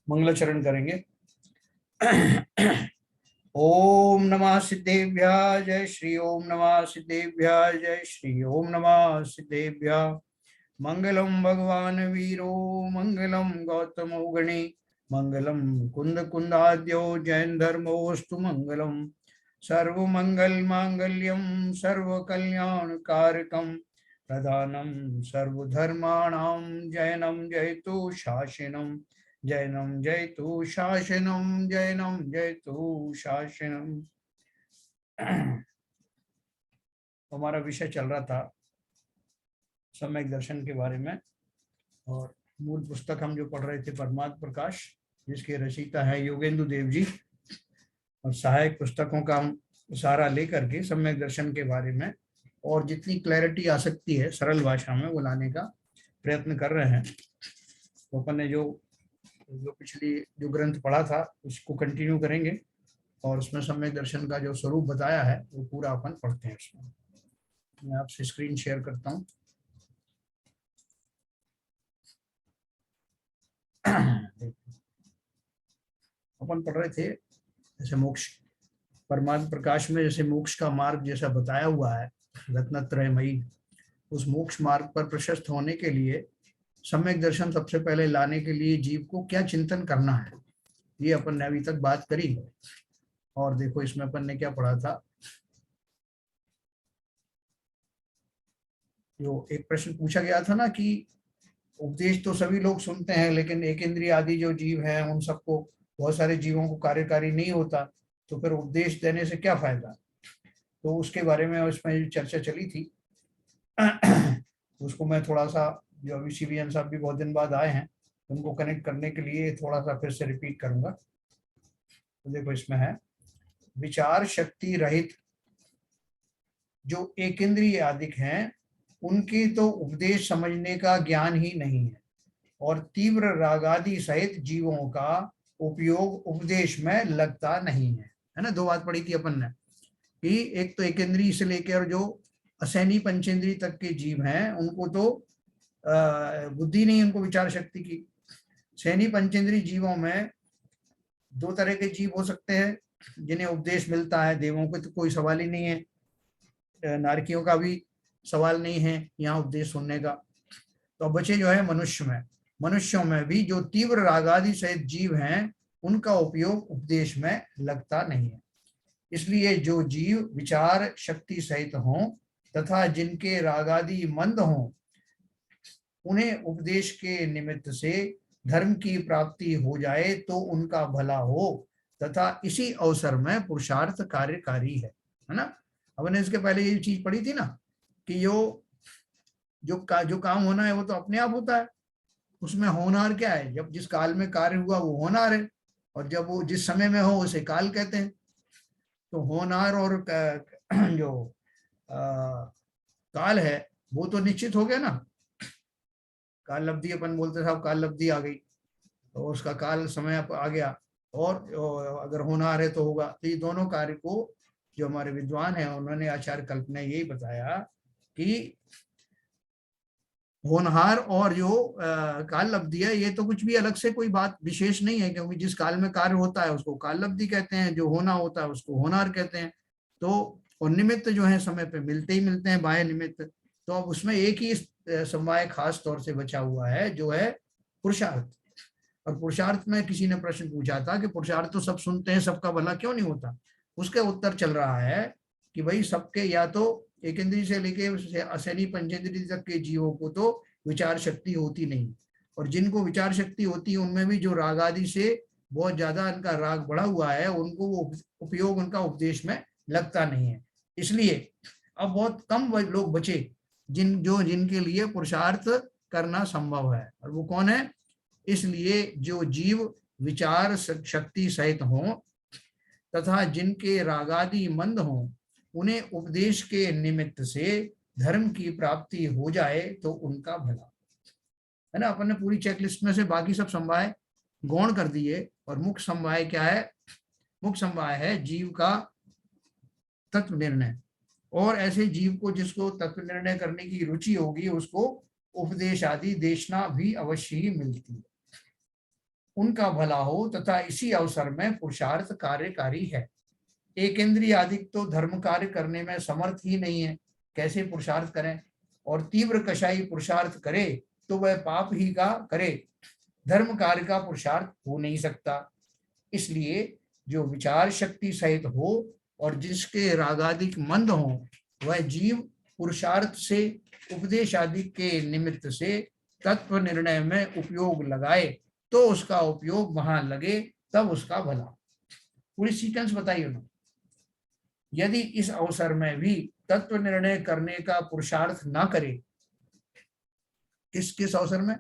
मंगलाचरण करेंगे। ओम नमः सिद्धेभ्यः जय श्री ओम नमः सिद्धेभ्यः जय श्री ओम नमः सिद्धेभ्यः। मंगलम भगवान वीरो मंगलम गौतमो गणे मंगलम कुंद कुंदाद्यो जैन धर्मोस्तु मंगलम। सर्वमंगल मांगल्यम सर्व कल्याण कारकम प्रधानम सर्वधर्माणां जैनम जयतु शासनम जैनम जयतु शासनम जैनम जयतु शासनम। हमारा विषय चल रहा था सम्यक दर्शन के बारे में, और मूल पुस्तक हम जो पढ़ रहे थे परमात्म प्रकाश, जिसके रचयिता है योगेंदु देव जी, और सहायक पुस्तकों का हम सहारा लेकर के सम्यक दर्शन के बारे में और जितनी क्लैरिटी आ सकती है सरल भाषा में वो लाने का प्रयत्न कर रहे हैं। तो अपन ने जो पिछली जो ग्रंथ पढ़ा था उसको कंटिन्यू करेंगे, और उसमें सम्यक दर्शन का जो स्वरूप बताया है वो पूरा अपन पढ़ते हैं। उसमें मैं आपसे स्क्रीन शेयर करता हूँ। अपन पढ़ रहे थे जैसे मोक्ष परमात्म प्रकाश में, जैसे मोक्ष का मार्ग जैसा बताया हुआ है रत्नत्रयमयी, उस मोक्ष मार्ग पर प्रशस्त होने के लिए सम्यक दर्शन सबसे पहले लाने के लिए जीव को क्या चिंतन करना है, ये अपन ने अभी तक बात करी। और देखो इसमें अपन ने क्या पढ़ा था। जो एक प्रश्न पूछा गया था ना कि उपदेश तो सभी लोग सुनते हैं, लेकिन एक इंद्रिय आदि जो जीव हैं उन सबको, बहुत सारे जीवों को कार्यकारी नहीं होता, तो फिर उपदेश देने से क्या फायदा। तो उसके बारे में उसमें चर्चा चली थी। उसको मैं थोड़ा सा, जो अभी सीबीएन साहब भी बहुत दिन बाद आए हैं, उनको कनेक्ट करने के लिए थोड़ा सा फिर से रिपीट करूंगा। तो देखो इसमें है, विचार शक्ति रहित जो एक इंद्रिय आदिक हैं उनकी तो उपदेश समझने का ज्ञान ही नहीं है, और तीव्र रागादि सहित जीवों का उपयोग उपदेश में लगता नहीं है ना। दो बात पढ़ी थी अपन ने कि एक तो एक इंद्रिय से लेकर जो असैनी पंचेंद्रिय तक के जीव हैं उनको तो बुद्धि नहीं, उनको विचार शक्ति की। सैनी पंचेंद्रिय जीवों में दो तरह के जीव हो सकते हैं जिन्हें उपदेश मिलता है। देवों को तो कोई सवाल ही नहीं है, नारकियों का भी सवाल नहीं है यहाँ उपदेश सुनने का। तो बचे जो है मनुष्य में, मनुष्यों में भी जो तीव्र रागादि सहित जीव हैं उनका उपयोग उपदेश में लगता नहीं है। इसलिए जो जीव विचार शक्ति सहित हों तथा जिनके रागादि मंद हों, उन्हें उपदेश के निमित्त से धर्म की प्राप्ति हो जाए तो उनका भला हो, तथा इसी अवसर में पुरुषार्थ कार्यकारी है ना। हमने इसके पहले ये चीज पढ़ी थी ना कि जो काम होना है वो तो अपने आप होता है। उसमें होनार क्या है, जब जिस काल में कार्य हुआ वो होनार है, और जब वो जिस समय में हो उसे काल कहते हैं। तो होनार और जो काल है वो तो निश्चित हो गया ना। काल लब्धि अपन बोलते साहब, काल लब्धि आ गई तो उसका काल समय आ गया, और अगर होनार है तो होगा। तो ये दोनों कार्य को जो हमारे विद्वान हैं उन्होंने आचार्य कल्प ने यही बताया कि होनहार और जो काल लब्धि है ये तो कुछ भी अलग से कोई बात विशेष नहीं है, क्योंकि जिस काल में कार्य होता है उसको काल लब्धि कहते हैं, जो होना होता है उसको होनहार कहते हैं। तो और निमित्त जो है समय पे मिलते ही मिलते हैं, बाह्य निमित्त। तो अब उसमें एक ही समवाय खास तौर से बचा हुआ है जो है पुरुषार्थ। और पुरुषार्थ में किसी ने प्रश्न पूछा था कि पुरुषार्थ तो सब सुनते हैं, सबका भला क्यों नहीं होता। उसके उत्तर चल रहा है कि भाई सबके, या तो एक इंद्रिय से लेके असैनी पंचेंद्रिय तक के जीवों को तो विचार शक्ति होती नहीं, और जिनको विचार शक्ति होती है उनमें भी जो राग आदि से बहुत ज्यादा उनका राग बढ़ा हुआ है उनको वो उपयोग उनका उपदेश में लगता नहीं है। इसलिए अब बहुत कम लोग बचे जिनके लिए पुरुषार्थ करना संभव है, और वो कौन है। इसलिए जो जीव विचार शक्ति सहित हों तथा जिनके रागादि मंद हों, उन्हें उपदेश के निमित्त से धर्म की प्राप्ति हो जाए तो उनका भला है ना। अपन ने पूरी चेकलिस्ट में से बाकी सब समवाय गौण कर दिए, और मुख्य समवाय क्या है। मुख्य समवाय है जीव का तत्व निर्णय, और ऐसे जीव को जिसको तत्व निर्णय करने की रुचि होगी उसको उपदेश आदि देशना भी अवश्य ही मिलती है। उनका भला हो तथा इसी अवसर में पुरुषार्थ कार्यकारी है। एक इंद्रिय आदिक तो धर्म कार्य करने में समर्थ ही नहीं है, कैसे पुरुषार्थ करें, और तीव्र कषाई पुरुषार्थ करे तो वह पाप ही का करे, धर्म कार्य का पुरुषार्थ हो नहीं सकता। इसलिए जो विचार शक्ति सहित हो और जिसके रागादिक मंद हो, वह जीव पुरुषार्थ से उपदेश आदि के निमित्त से तत्व निर्णय में उपयोग लगाए तो उसका उपयोग वहां लगे, तब उसका भला। पूरी सीक्वेंस बताइए उन्होंने। यदि इस अवसर में भी तत्व निर्णय करने का पुरुषार्थ ना करे, किस किस अवसर में,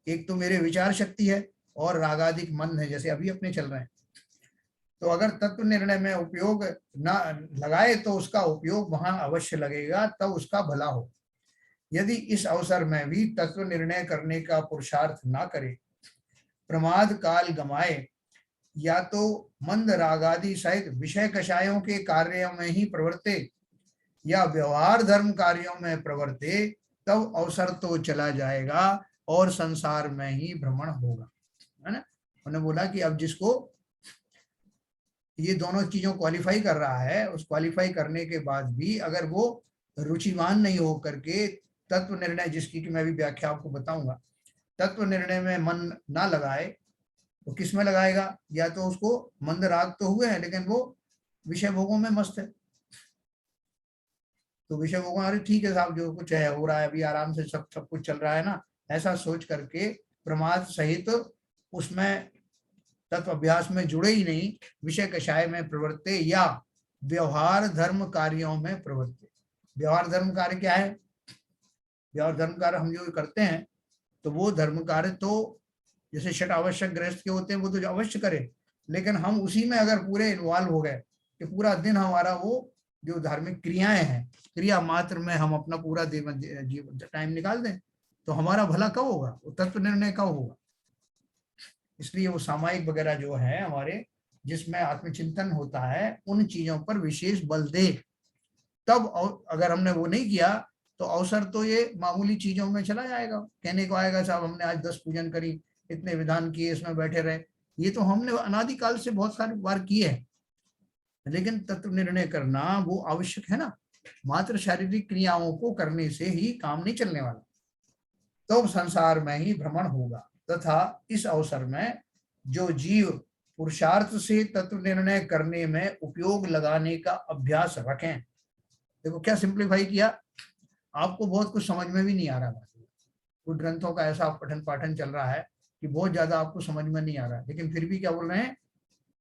एक तो मेरे विचार शक्ति है और रागादिक मन है, जैसे अभी अपने चल रहे हैं, तो अगर तत्व निर्णय में उपयोग ना लगाए तो उसका उपयोग वहां अवश्य लगेगा, तब उसका भला हो। यदि इस अवसर में भी तत्व निर्णय करने का पुरुषार्थ ना करे, प्रमाद काल गमाए, या तो मंद रागादि सहित विषय कषायों के कार्यों में ही प्रवर्ते या व्यवहार धर्म कार्यों में प्रवर्ते, तब अवसर तो चला जाएगा और संसार में ही भ्रमण होगा, है ना। उन्होंने बोला कि अब जिसको ये दोनों चीजों क्वालिफाई कर रहा है, उस क्वालिफाई करने के बाद भी अगर वो रुचिवान नहीं हो करके तत्व निर्णय, जिसकी कि मैं भी व्याख्या आपको बताऊंगा, तत्व निर्णय में मन ना लगाए तो किस में लगाएगा, या तो उसको मंद राग तो हुए हैं लेकिन वो विषय भोगों में मस्त है, तो विषय भोगों, अरे ठीक है साहब जो कुछ है हो रहा है अभी आराम से, सब सब कुछ चल रहा है ना, ऐसा सोच करके प्रमाद सहित उसमें तत्व अभ्यास में जुड़े ही नहीं, विषय कषाय में प्रवृत्ते या व्यवहार धर्म कार्यों में प्रवृत्ते। व्यवहार धर्म कार्य क्या है, व्यवहार धर्म कार्य हम जो करते हैं तो वो धर्म कार्य तो जैसे षट आवश्यक गृहस्थ के होते हैं वो तो अवश्य करें, लेकिन हम उसी में अगर पूरे इन्वॉल्व हो गए कि पूरा दिन हमारा वो जो धार्मिक क्रियाएं हैं, क्रिया मात्र में हम अपना पूरा जीवन टाइम निकाल दें, तो हमारा भला कब होगा, वो तत्व निर्णय कब होगा। इसलिए वो सामायिक वगैरह जो है हमारे, जिसमें आत्मचिंतन होता है, उन चीजों पर विशेष बल दे, तब अगर हमने वो नहीं किया तो अवसर तो ये मामूली चीजों में चला जाएगा, कहने को आएगा साहब हमने आज 10 पूजन करी, इतने विधान किए, इसमें बैठे रहे, ये तो हमने अनादिकाल से बहुत सारी बार किए हैं, लेकिन तत्व निर्णय करना वो आवश्यक है ना, मात्र शारीरिक क्रियाओं को करने से ही काम नहीं चलने वाला, तो संसार में ही भ्रमण होगा। तथा इस अवसर में जो जीव पुरुषार्थ से तत्व निर्णय करने में उपयोग लगाने का अभ्यास रखें, देखो क्या सिंप्लीफाई किया, आपको बहुत कुछ समझ में भी नहीं आ रहा, कुछ ग्रंथों का ऐसा पठन पाठन चल रहा है कि बहुत ज्यादा आपको समझ में नहीं आ रहा है, लेकिन फिर भी क्या बोल रहे हैं,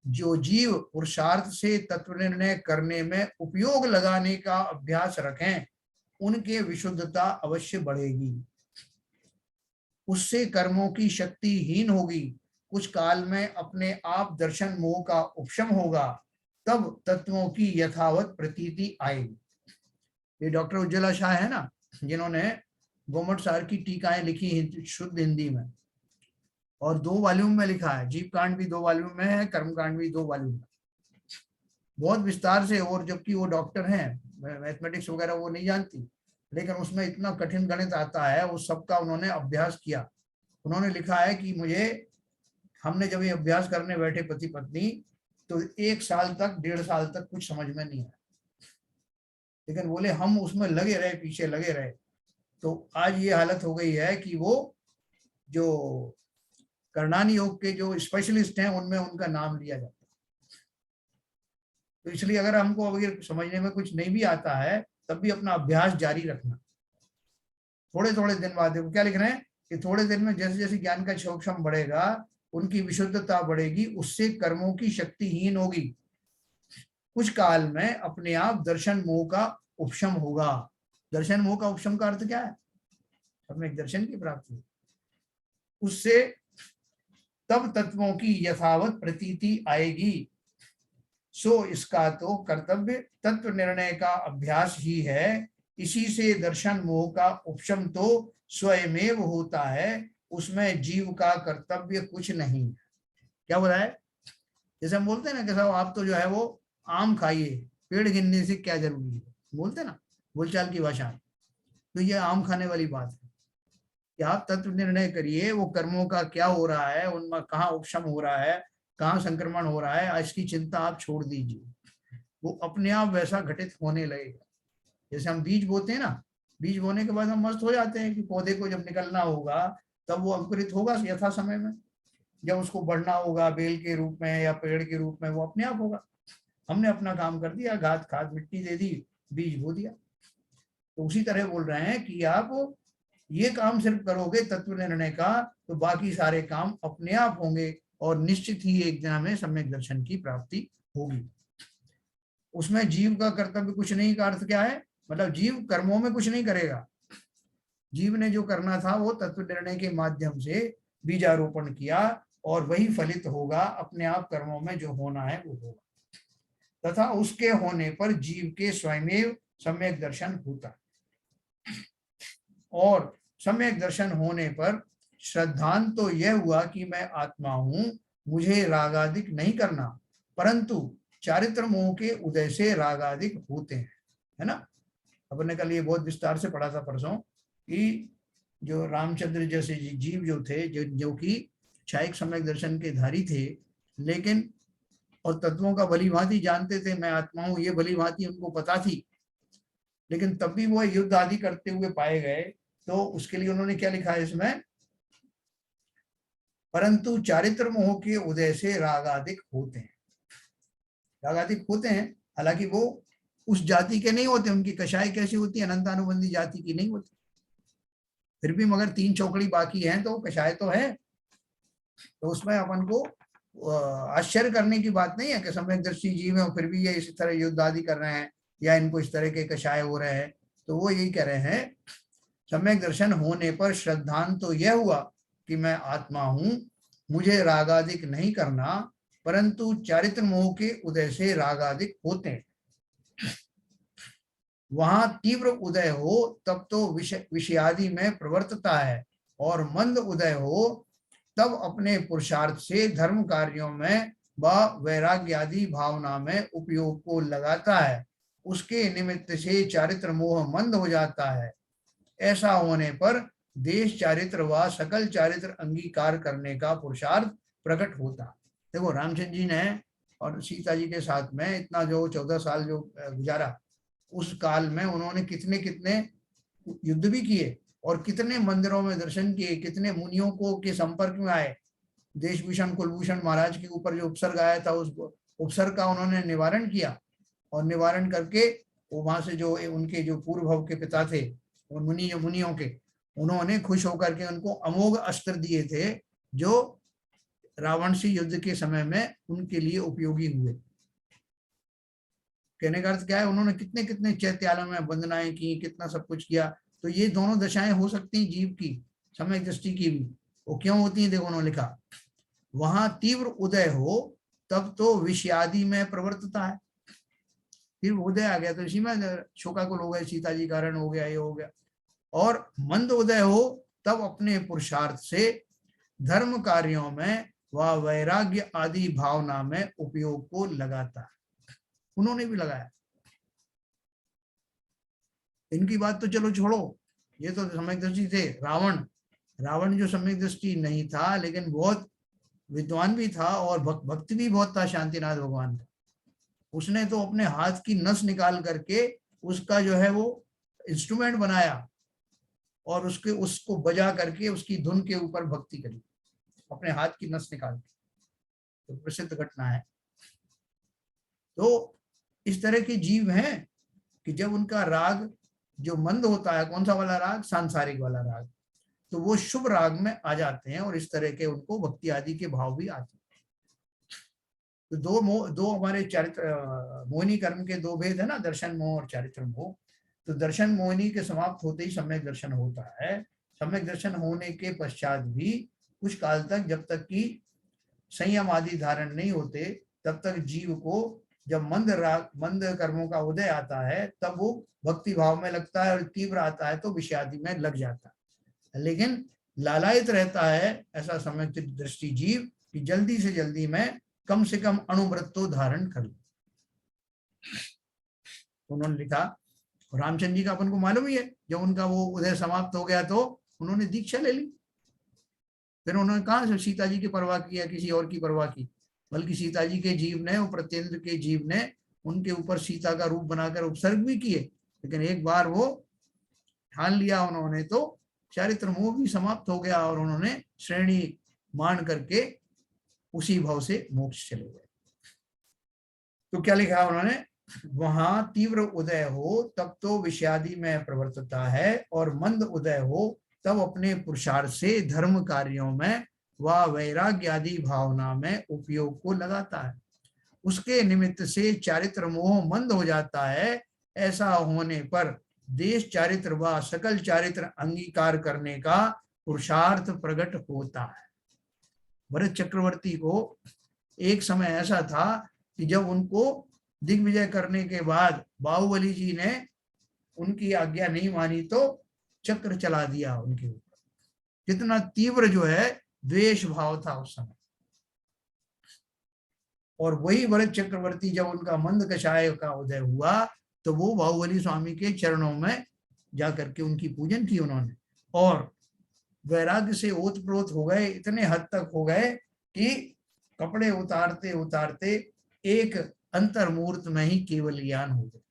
जो जीव पुरुषार्थ से तत्व निर्णय करने में उपयोग लगाने का अभ्यास रखें, उनके विशुद्धता अवश्य बढ़ेगी, उससे कर्मों की शक्ति हीन होगी, कुछ काल में अपने आप दर्शन मोह का उपशम होगा, तब तत्वों की यथावत प्रतीति आएगी। ये डॉक्टर उज्ज्वला शाह है ना, जिन्होंने गोमट सार की टीकाएं लिखी शुद्ध हिंदी में, और 2 वॉल्यूम में लिखा है, जीव कांड भी 2 वॉल्यूम में है, कर्म कांड भी 2 वॉल्यूम में, बहुत विस्तार से, और जबकि वो डॉक्टर हैं, मैथमेटिक्स वगैरह वो नहीं जानती, लेकिन उसमें इतना कठिन गणित आता है, उस सबका उन्होंने अभ्यास किया। उन्होंने लिखा है कि हमने जब ये अभ्यास करने बैठे पति पत्नी, तो 1 साल तक 1.5 साल तक कुछ समझ में नहीं आया, लेकिन बोले हम उसमें लगे रहे, पीछे लगे रहे, तो आज ये हालत हो गई है कि वो जो करणानी योग के जो स्पेशलिस्ट हैं उनमें उनका नाम लिया जाता है। तो इसलिए अगर हमको अगर समझने में कुछ नहीं भी आता है, तब भी अपना अभ्यास जारी रखना, थोड़े थोड़े दिन बाद। देखो क्या लिख रहे हैं कि थोड़े दिन में जैसे जैसे ज्ञान का सूक्ष्म बढ़ेगा, उनकी विशुद्धता बढ़ेगी, उससे कर्मों की शक्ति हीन होगी, कुछ काल में अपने आप दर्शन मोह का उपशम होगा। दर्शन मोह का उपशम का अर्थ क्या है, हमें दर्शन की प्राप्ति, उससे तब तत्वों की यथावत प्रतीति आएगी। सो इसका तो कर्तव्य तत्व निर्णय का अभ्यास ही है, इसी से दर्शन मोह का उपशम तो स्वयमेव होता है, उसमें जीव का कर्तव्य कुछ नहीं। क्या बोला है, जैसे हम बोलते हैं ना कि साहब आप तो जो है वो आम खाइए, पेड़ गिनने से क्या जरूरी है, बोलते हैं ना बोलचाल की भाषा, तो ये आम खाने वाली बात है। कि आप तत्व निर्णय करिए वो कर्मों का क्या हो रहा है, उनमें कहाँ उपशम हो रहा है, कहाँ संक्रमण हो रहा है, इसकी चिंता आप छोड़ दीजिए, वो अपने आप वैसा घटित होने लगेगा। जैसे हम बीज बोते हैं ना, बीज बोने के बाद हम मस्त हो जाते हैं कि पौधे को जब निकलना होगा तब वो अंकुरित होगा यथा समय में, जब उसको बढ़ना होगा बेल के रूप में या पेड़ के रूप में वो अपने आप होगा। हमने अपना काम कर दिया, घात खाद मिट्टी दे दी, बीज बो दिया। तो उसी तरह बोल रहे हैं कि आप ये काम सिर्फ करोगे तत्व निर्णय का तो बाकी सारे काम अपने आप होंगे और निश्चित ही एक दिन हमें सम्यक दर्शन की प्राप्ति होगी। उसमें जीव का कर्तव्य कुछ नहीं का अर्थ क्या है, मतलब जीव कर्मों में कुछ नहीं करेगा, जीव ने जो करना था वो तत्व निर्णय के माध्यम से बीजारोपण किया और वही फलित होगा, अपने आप कर्मों में जो होना है वो होगा, तथा उसके होने पर जीव के स्वयं सम्यक दर्शन होता है। और सम्यक दर्शन होने पर श्रद्धांत तो यह हुआ कि मैं आत्मा हूं, मुझे रागादिक नहीं करना, परंतु चारित्र मोह के उदय से रागादिक होते हैं, है ना। अपन ने कल ये बहुत विस्तार से पढ़ा था परसों कि जो रामचंद्र जैसे जीव जो थे, जो कि क्षायिक सम्यक दर्शन के धारी थे, लेकिन और तत्वों का भली भांति जानते थे, मैं आत्मा हूं ये भली भांति उनको पता थी, लेकिन तब भी वो युद्ध आदि करते हुए पाए गए। तो उसके लिए उन्होंने क्या लिखा है इसमें, परंतु चारित्र मोह के उदय से रागादिक होते हैं, रागादिक होते हैं, हालांकि वो उस जाति के नहीं होते, उनकी कषाय कैसी होती है, अनंतानुबंधी जाति की नहीं होती, फिर भी मगर 3 चौकड़ी बाकी हैं तो कषाय तो है। तो उसमें अपन को आश्चर्य करने की बात नहीं है कि सम्यक दर्शी जीव है और फिर भी ये इसी तरह युद्ध आदि कर रहे हैं या इनको इस तरह के कषाय हो रहे हैं। तो वो यही कह रहे हैं, सम्यक दर्शन होने पर श्रद्धांत तो यह हुआ कि मैं आत्मा हूं, मुझे रागादिक नहीं करना, परंतु चारित्र मोह के उदय से रागादिक होते हैं। वहां तीव्र उदय हो तब तो विषयादि में प्रवर्तता है, और मंद उदय हो तब अपने पुरुषार्थ से धर्म कार्यों में व वैराग्य आदि भावना में उपयोग को लगाता है, उसके निमित्त से चारित्र मोह मंद हो जाता है। ऐसा होने पर देश चारित्र व सकल चारित्र अंगीकार करने का पुरुषार्थ प्रकट होता। देखो रामचंद्र जी ने और सीता जी के साथ में इतना जो 14 साल जो गुजारा, उस काल में उन्होंने कितने कितने युद्ध भी किए और कितने मंदिरों में दर्शन किए, कितने मुनियों को के संपर्क में आए। देशभूषण कुलभूषण महाराज के ऊपर जो उपसर्ग आया था उस उपसर्ग का उन्होंने निवारण किया, और निवारण करके वो वहां से जो उनके जो पूर्व भव के पिता थे मुनियों के, उन्होंने खुश होकर के उनको अमोघ अस्त्र दिए थे जो रावण से युद्ध के समय में उनके लिए उपयोगी हुए। कहने का अर्थ क्या है, उन्होंने कितने कितने चैत्यालयों में वंदनाएं की, कितना सब कुछ किया। तो ये दोनों दशाएं हो सकती हैं जीव की, सम्यक दृष्टि की भी। वो क्यों होती है, देखो उन्होंने लिखा, वहां तीव्र उदय हो तब तो विषयादि में प्रवर्तता है, फिर उदय आ गया तो इसी में शोकाकुल हो गए, सीता जी कारण हो गया, ये हो गया। और मंद उदय हो तब अपने पुरुषार्थ से धर्म कार्यों में व वैराग्य आदि भावना में उपयोग को लगाता है। उन्होंने भी लगाया। इनकी बात तो चलो छोड़ो, ये तो सम्यक दृष्टि थे। रावण, रावण जो सम्यक दृष्टि नहीं था लेकिन बहुत विद्वान भी था और भक्त भी बहुत था शांतिनाथ भगवान का। उसने तो अपने हाथ की नस निकाल करके उसका जो है वो इंस्ट्रूमेंट बनाया और उसको बजा करके उसकी धुन के ऊपर भक्ति करी, अपने हाथ की नस निकाल के। तो प्रसिद्ध घटना है। तो इस तरह के जीव हैं कि जब उनका राग जो मंद होता है, कौन सा वाला राग, सांसारिक वाला राग, तो वो शुभ राग में आ जाते हैं और इस तरह के उनको भक्ति आदि के भाव भी आते हैं। तो दो हमारे चारित्र मोहिनी कर्म के 2 भेद है ना, दर्शन मोह और चारित्र मोह। तो दर्शन मोहिनी के समाप्त होते ही सम्यक दर्शन होता है। सम्यक दर्शन होने के पश्चात भी कुछ काल तक, जब तक कि संयम आदि धारण नहीं होते, तब तक जीव को जब मंद कर्मों का उदय आता है तब वो भक्ति भाव में लगता है, और तीव्र आता है तो विषयादि में लग जाता है। लेकिन लालायित रहता है ऐसा सम्यक दृष्टि जीव कि जल्दी से जल्दी में कम से कम अणुव्रत तो धारण कर लो। उन्होंने लिखा, रामचंद्र जी का अपन को मालूम ही है, जब उनका वो उदय समाप्त हो गया तो उन्होंने दीक्षा ले ली। फिर उन्होंने कहाँ से सीता जी की परवाह किया, किसी और की परवाह की, बल्कि सीता जी के जीव ने, वो प्रत्येंद्र के जीव ने उनके ऊपर सीता का रूप बनाकर उपसर्ग भी किए, लेकिन एक बार वो ठान लिया उन्होंने तो चारित्र मोह भी समाप्त हो गया और उन्होंने श्रेणी मान करके उसी भाव से मोक्ष चले गए। तो क्या लिखा उन्होंने, वहां तीव्र उदय हो तब तो विषादी में प्रवर्तता है, और मंद उदय हो तब अपने पुरुषार्थ से धर्म कार्यों में व वैराग्य आदि भावना में उपयोग को लगाता है। उसके निमित्त से चारित्र मोह मंद हो जाता है। ऐसा होने पर देश चारित्र व सकल चारित्र अंगीकार करने का पुरुषार्थ प्रकट होता है। भरत चक्रवर्ती को एक समय ऐसा था कि जब उनको दिग्विजय करने के बाद बाहुबली जी ने उनकी आज्ञा नहीं मानी तो चक्र चला दिया उनके ऊपर। कितना तीव्र जो है द्वेष भाव था उस समय। और वही भरत चक्रवर्ती जब उनका मंद कषाय का उदय हुआ तो वो बाहुबली स्वामी के चरणों में जाकर के उनकी पूजन की उन्होंने, और वैराग्य से ओतप्रोत हो गए, इतने हद तक हो गए कि कपड़े उतारते उतारते एक अंतर्मूर्त में ही केवल ज्ञान हो गया।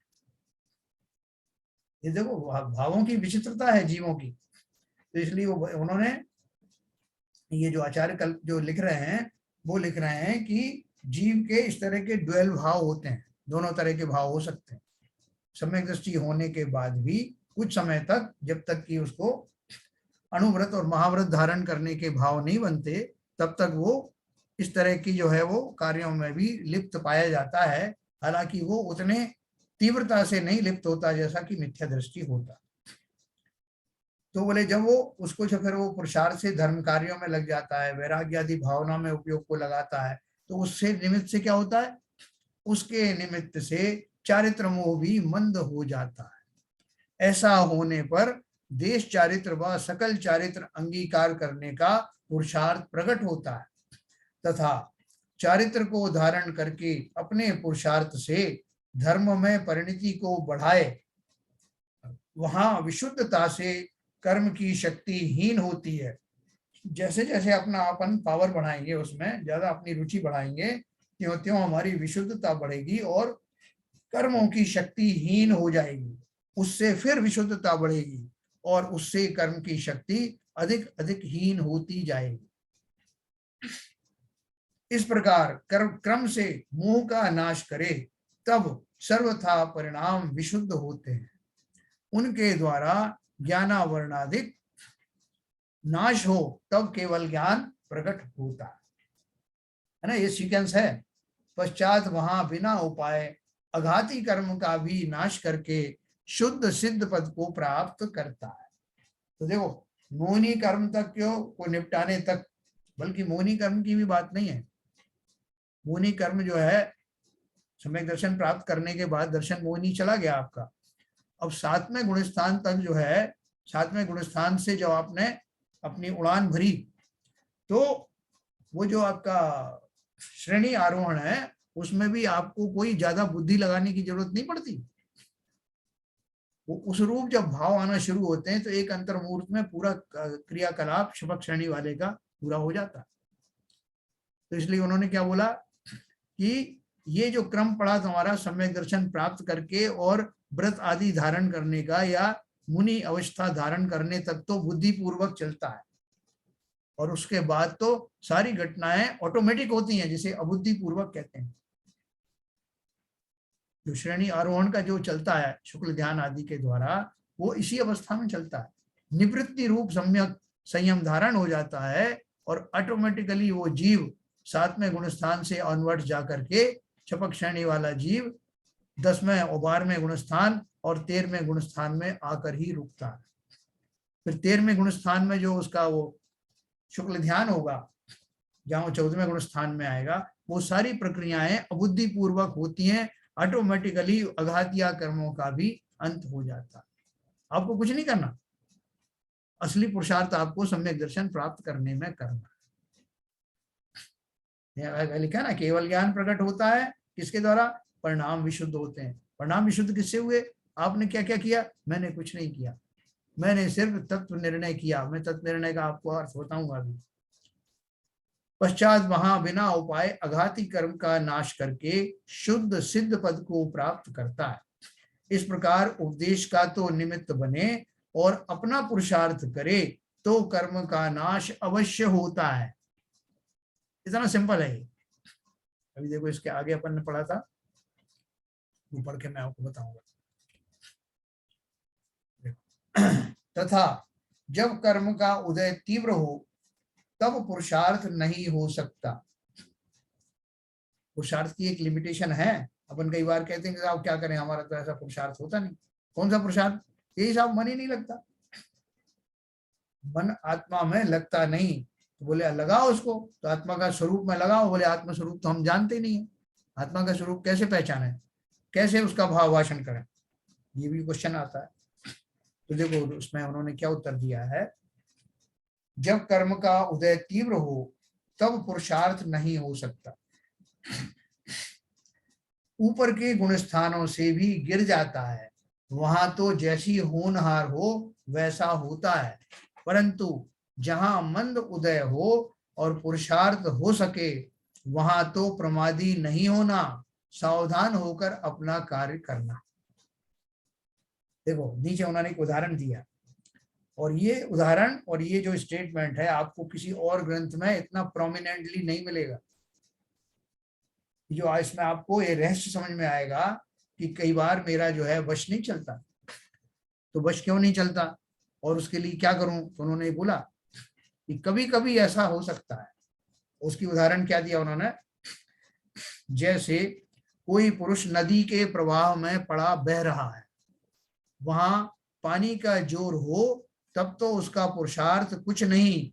ये देखो भावों की विचित्रता है जीवों की। तो इसलिए उन्होंने ये जो आचार्य कल जो लिख रहे हैं वो लिख रहे हैं कि जीव के इस तरह के ड्वेल भाव होते हैं, दोनों तरह के भाव हो सकते हैं। सम्यक दृष्टि होने के बाद भी कुछ समय तक, जब तक कि उसको अणुव्रत और महाव्रत धारण करने के भाव नहीं बनते, तब तक वो इस तरह की जो है वो कार्यों में भी लिप्त पाया जाता है। हालांकि वो उतने तीव्रता से नहीं लिप्त होता जैसा कि मिथ्या दृष्टि होता। तो बोले जब वो उसको जो फिर वो पुरुषार्थ से धर्म कार्यों में लग जाता है, वैराग्य आदि भावना में उपयोग को लगाता है, तो उससे निमित्त से क्या होता है, उसके निमित्त से चारित्र मोह भी मंद हो जाता है। ऐसा होने पर देश चारित्र व सकल चारित्र अंगीकार करने का पुरुषार्थ प्रकट होता है, तथा चारित्र को धारण करके अपने पुरुषार्थ से धर्म में परिणति को बढ़ाए। वहां विशुद्धता से कर्म की शक्ति हीन होती है। जैसे जैसे अपना अपन पावर बढ़ाएंगे, उसमें ज्यादा अपनी रुचि बढ़ाएंगे, त्यों त्यों हमारी विशुद्धता बढ़ेगी और कर्मों की शक्ति हीन हो जाएगी। उससे फिर विशुद्धता बढ़ेगी और उससे कर्म की शक्ति अधिक अधिक हीन होती जाएगी। इस प्रकार क्रम से मोह का नाश करे तब सर्वथा परिणाम विशुद्ध होते हैं। उनके द्वारा ज्ञानावरणाधिक नाश हो तब केवल ज्ञान प्रकट होता है ना। ये सीक्वेंस है। पश्चात वहां बिना उपाय अघाती कर्म का भी नाश करके शुद्ध सिद्ध पद को प्राप्त करता है। तो देखो, मोहिनी कर्म तक को निपटाने तक, बल्कि मोहिनी कर्म की भी बात नहीं है। मोहिनी कर्म जो है, सम्यक दर्शन प्राप्त करने के बाद दर्शन मोहिनी चला गया आपका। अब 7वें गुणस्थान तक जो है, 7वें गुणस्थान से जब आपने अपनी उड़ान भरी तो वो जो आपका श्रेणी आरोहण है उसमें भी आपको कोई ज्यादा बुद्धि लगाने की जरूरत नहीं पड़ती। वो उस रूप जब भाव आना शुरू होते हैं तो एक अंतर्मुहूर्त में पूरा क्रियाकलाप शपथ श्रेणी वाले का पूरा हो जाता है। तो इसलिए उन्होंने क्या बोला कि ये जो क्रम पड़ा तुम्हारा सम्यक दर्शन प्राप्त करके और व्रत आदि धारण करने का या मुनि अवस्था धारण करने तक तो बुद्धि पूर्वक चलता है, और उसके बाद तो सारी घटनाएं ऑटोमेटिक होती हैं, जिसे अबुद्धि पूर्वक कहते हैं। जो श्रेणी आरोहण का जो चलता है शुक्ल ध्यान आदि के द्वारा, वो इसी अवस्था में चलता है। निवृत्ति रूप सम्यक संयम धारण हो जाता है और ऑटोमेटिकली वो जीव 7वें गुणस्थान से ऑनवर्ड जाकर के छपक श्रेणी वाला जीव 10वें और 12वें गुणस्थान और 13वें गुणस्थान में आकर ही रुकता है। फिर 13वें गुणस्थान में जो उसका वो शुक्ल ध्यान होगा, जहां वो 14वें गुणस्थान में आएगा, वो सारी प्रक्रियाएं अबुद्धि पूर्वक होती हैं। ऑटोमेटिकली अघातिया कर्मों का भी अंत हो जाता है। आपको कुछ नहीं करना, असली पुरुषार्थ आपको सम्यक दर्शन प्राप्त करने में करना है। लिखा ना, केवल ज्ञान प्रकट होता है किसके द्वारा, परिणाम विशुद्ध होते हैं। परिणाम विशुद्ध किससे हुए, आपने क्या क्या किया, मैंने कुछ नहीं किया। मैंने सिर्फ तत्व निर्णय किया। मैं तत्व निर्णय का आपको अर्थ बताऊंगा अभी। पश्चात वहां बिना उपाय अघाती कर्म का नाश करके शुद्ध सिद्ध पद को प्राप्त करता है। इस प्रकार उपदेश का तो निमित्त बने और अपना पुरुषार्थ करे तो कर्म का नाश अवश्य होता है। इतना सिंपल है। अभी देखो इसके आगे अपन ने पढ़ा था, वो पढ़ के मैं आपको बताऊंगा। तथा जब कर्म का उदय तीव्र हो तब पुरुषार्थ नहीं हो सकता। पुरुषार्थ की एक लिमिटेशन है। अपन कई बार कहते हैं कि साहब क्या करें, हमारा तो ऐसा पुरुषार्थ होता नहीं। कौन सा पुरुषार्थ? यही साहब, मन ही नहीं लगता। मन आत्मा में लगता नहीं, तो बोले लगाओ उसको, तो आत्मा का स्वरूप में लगाओ। बोले आत्मा स्वरूप तो हम जानते नहीं है, आत्मा का स्वरूप कैसे पहचाने, कैसे उसका भाव भाषण करें, ये भी क्वेश्चन आता है। तो देखो उसमें उन्होंने क्या उत्तर दिया है, जब कर्म का उदय तीव्र हो तब पुरुषार्थ नहीं हो सकता। ऊपर के गुण स्थानों से भी गिर जाता है, वहां तो जैसी होनहार हो वैसा होता है। परंतु जहां मंद उदय हो और पुरुषार्थ हो सके, वहां तो प्रमादी नहीं होना, सावधान होकर अपना कार्य करना। देखो नीचे उन्होंने एक उदाहरण दिया, और ये उदाहरण और ये जो स्टेटमेंट है आपको किसी और ग्रंथ में इतना प्रोमिनेंटली नहीं मिलेगा। जो इसमें आपको ये रहस्य समझ में आएगा कि कई बार मेरा जो है वश नहीं चलता। तो वश क्यों नहीं चलता और उसके लिए क्या करूं? तो उन्होंने बोला कि कभी कभी ऐसा हो सकता है। उसकी उदाहरण क्या दिया उन्होंने, जैसे कोई पुरुष नदी के प्रवाह में पड़ा बह रहा है, वहां पानी का जोर हो तब तो उसका पुरुषार्थ कुछ नहीं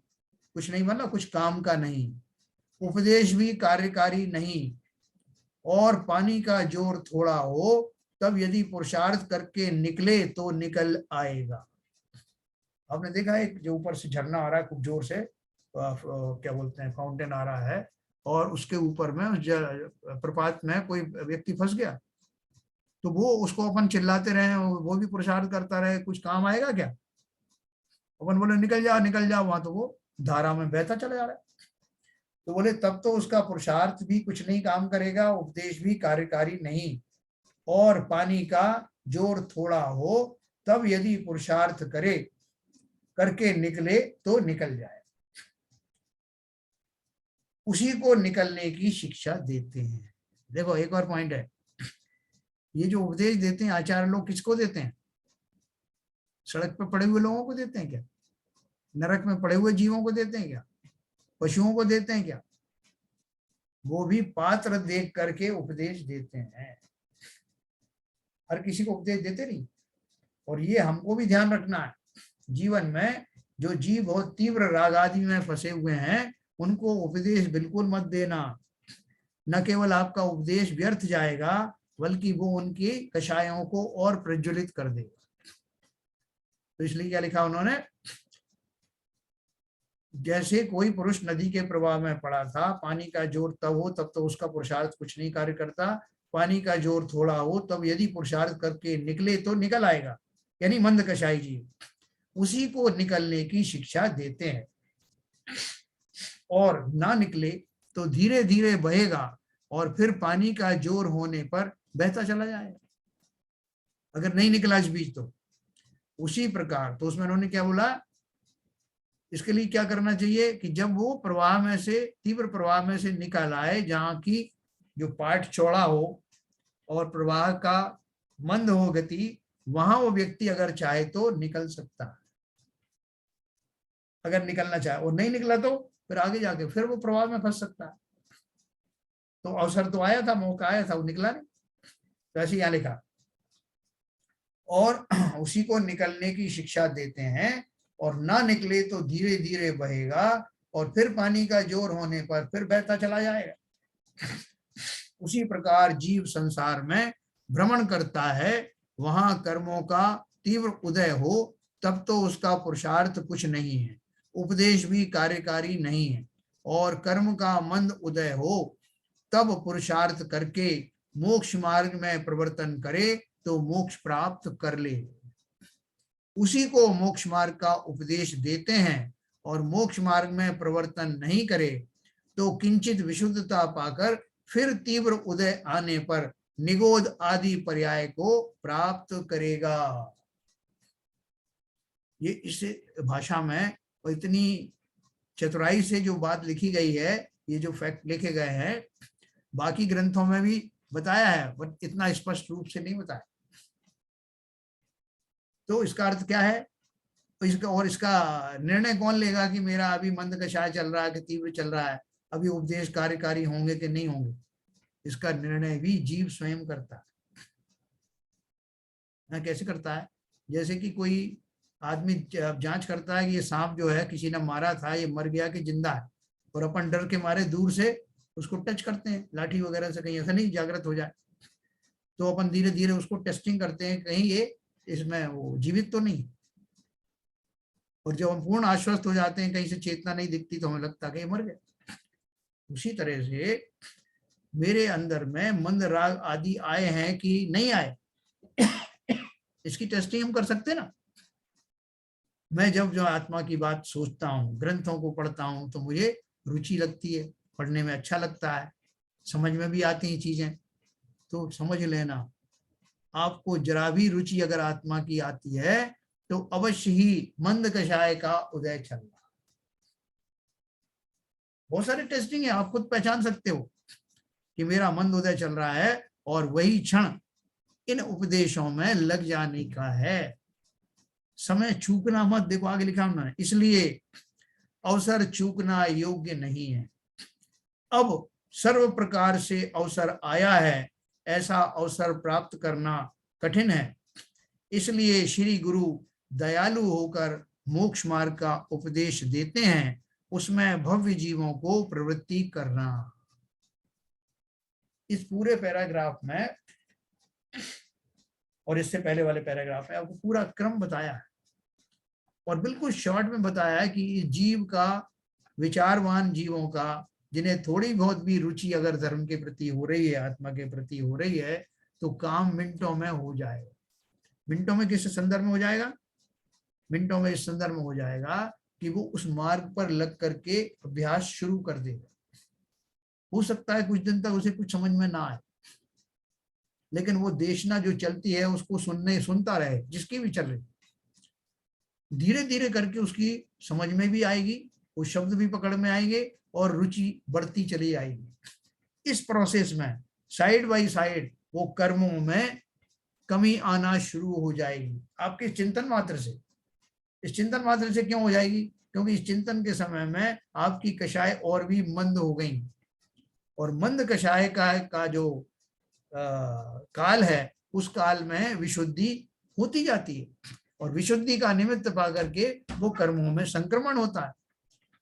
मतलब कुछ काम का नहीं, उपदेश भी कार्यकारी नहीं, और पानी का जोर थोड़ा हो तब यदि पुरुषार्थ करके निकले तो निकल आएगा। आपने देखा एक जो ऊपर से झरना आ रहा है खूब जोर से, क्या बोलते हैं, फाउंटेन आ रहा है, और उसके ऊपर में उस प्रपात में कोई व्यक्ति फंस गया, तो वो उसको अपन चिल्लाते रहे, वो भी पुरुषार्थ करता रहे, कुछ काम आएगा क्या? अपन बोले निकल जा वहां, तो वो धारा में बहता चला जा रहा है। तो बोले तब तो उसका पुरुषार्थ भी कुछ नहीं काम करेगा, उपदेश भी कार्यकारी नहीं, और पानी का जोर थोड़ा हो तब यदि पुरुषार्थ करके निकले तो निकल जाए। उसी को निकलने की शिक्षा देते हैं। देखो एक और पॉइंट है, ये जो उपदेश देते हैं आचार्य लोग किसको देते हैं? सड़क पर पड़े हुए लोगों को देते हैं क्या? नरक में पड़े हुए जीवों को देते हैं क्या? पशुओं को देते हैं क्या? वो भी पात्र देख करके उपदेश देते हैं, हर किसी को उपदेश देते नहीं। और ये हमको भी ध्यान रखना है, जीवन में जो जीव बहुत तीव्र राग आदि में फंसे हुए हैं उनको उपदेश बिल्कुल मत देना। न केवल आपका उपदेश व्यर्थ जाएगा, बल्कि वो उनकी कषायों को और प्रज्वलित कर देगा। तो इसलिए क्या लिखा उन्होंने, जैसे कोई पुरुष नदी के प्रवाह में पड़ा था, पानी का जोर तब हो तब तो उसका पुरुषार्थ कुछ नहीं कार्य करता, पानी का जोर थोड़ा हो तब यदि पुरुषार्थ करके निकले तो निकल आएगा, यानी मंद कषाई जीव, उसी को निकलने की शिक्षा देते हैं। और ना निकले तो धीरे धीरे बहेगा और फिर पानी का जोर होने पर बहता चला जाएगा, अगर नहीं निकला इस बीच तो। उसी प्रकार तो उसमें उन्होंने क्या बोला, इसके लिए क्या करना चाहिए कि जब वो प्रवाह में से, तीव्र प्रवाह में से निकल आए, जहां की जो पार्ट चौड़ा हो और प्रवाह का मंद हो गति, वहां वो व्यक्ति अगर चाहे तो निकल सकता है। अगर निकलना चाहे और नहीं निकला तो फिर आगे जाके फिर वो प्रवाह में फंस सकता है। तो अवसर तो आया था, मौका आया था, वो निकला नहीं। तो ऐसे यहां लिखा, और उसी को निकलने की शिक्षा देते हैं, और ना निकले तो धीरे धीरे बहेगा और फिर पानी का जोर होने पर फिर बहता चला जाएगा। उसी प्रकार जीव संसार में भ्रमण करता है, वहां कर्मों का तीव्र उदय हो तब तो उसका पुरुषार्थ कुछ नहीं है, उपदेश भी कार्यकारी नहीं है, और कर्म का मंद उदय हो तब पुरुषार्थ करके मोक्ष मार्ग में प्रवर्तन करे तो मोक्ष प्राप्त कर ले। उसी को मोक्ष मार्ग का उपदेश देते हैं और मोक्ष मार्ग में प्रवर्तन नहीं करे तो किंचित विशुद्धता पाकर फिर तीव्र उदय आने पर निगोध आदि पर्याय को प्राप्त करेगा। ये इस भाषा में और इतनी चतुराई से जो बात लिखी गई है, ये जो फैक्ट लिखे गए हैं, बाकी ग्रंथों में भी बताया है बट इतना स्पष्ट रूप से नहीं बताया। तो इसका अर्थ क्या है, इसका निर्णय कौन लेगा कि मेरा अभी मंद कषाय चल रहा है कि तीव्र चल रहा है, अभी उपदेश कार्यकारी होंगे कि नहीं होंगे? इसका निर्णय भी जीव स्वयं करता है। कैसे करता है? जैसे कि कोई आदमी जांच करता है कि ये सांप जो है किसी ने मारा था, ये मर गया कि जिंदा है, और अपन डर के मारे दूर से उसको टच करते हैं लाठी वगैरह से, कहीं ऐसा नहीं जागृत हो जाए। तो अपन धीरे धीरे उसको टेस्टिंग करते हैं कहीं ये इसमें वो जीवित तो नहीं। और जब हम पूर्ण आश्वस्त हो जाते हैं, कहीं से चेतना नहीं दिखती, तो हमें लगता है कि ये मर गया। उसी तरह से मेरे अंदर में मंद राग आदि आए हैं कि नहीं आए, इसकी टेस्टिंग हम कर सकते हैं ना। मैं जब जो आत्मा की बात सोचता हूँ, ग्रंथों को पढ़ता हूँ, तो मुझे रुचि लगती है, पढ़ने में अच्छा लगता है, समझ में भी आती हैं चीजें। तो समझ लेना, आपको जरा भी रुचि अगर आत्मा की आती है तो अवश्य ही मंद कषाय का उदय चल रहा। बहुत सारे टेस्टिंग है, आप खुद पहचान सकते हो कि मेरा मंद उदय चल रहा है, और वही क्षण इन उपदेशों में लग जाने का है। समय चूकना मत, देखो आगे लिखा उन्होंने, इसलिए अवसर चूकना योग्य नहीं है। अब सर्व प्रकार से अवसर आया है, ऐसा अवसर प्राप्त करना कठिन है। इसलिए श्री गुरु दयालु होकर मोक्ष मार्ग का उपदेश देते हैं, उसमें भव्य जीवों को प्रवृत्ति करना। इस पूरे पैराग्राफ में और इससे पहले वाले पैराग्राफ में आपको पूरा क्रम बताया है, और बिल्कुल शॉर्ट में बताया है कि जीव का, विचारवान जीवों का, जिन्हें थोड़ी बहुत भी रुचि अगर धर्म के प्रति हो रही है, आत्मा के प्रति हो रही है, तो काम मिनटों में हो जाएगा। मिनटों में किस संदर्भ में हो जाएगा? मिनटों में इस संदर्भ में हो जाएगा कि वो उस मार्ग पर लग करके अभ्यास शुरू कर देगा। हो सकता है कुछ दिन तक उसे कुछ समझ में ना आए, लेकिन वो देशना जो चलती है उसको सुनता रहे, जिसकी भी चल रही, धीरे धीरे करके उसकी समझ में भी आएगी, वो शब्द भी पकड़ में आएंगे और रुचि बढ़ती चली आएगी। इस प्रोसेस में साइड बाय साइड वो कर्मों में कमी आना शुरू हो जाएगी आपके चिंतन मात्र से। इस चिंतन मात्र से क्यों हो जाएगी? क्योंकि इस चिंतन के समय में आपकी कषाय और भी मंद हो गई, और मंद कषाय का जो काल है, उस काल में विशुद्धि होती जाती है, और विशुद्धि का निमित्त पा करके वो कर्मों में संक्रमण होता है।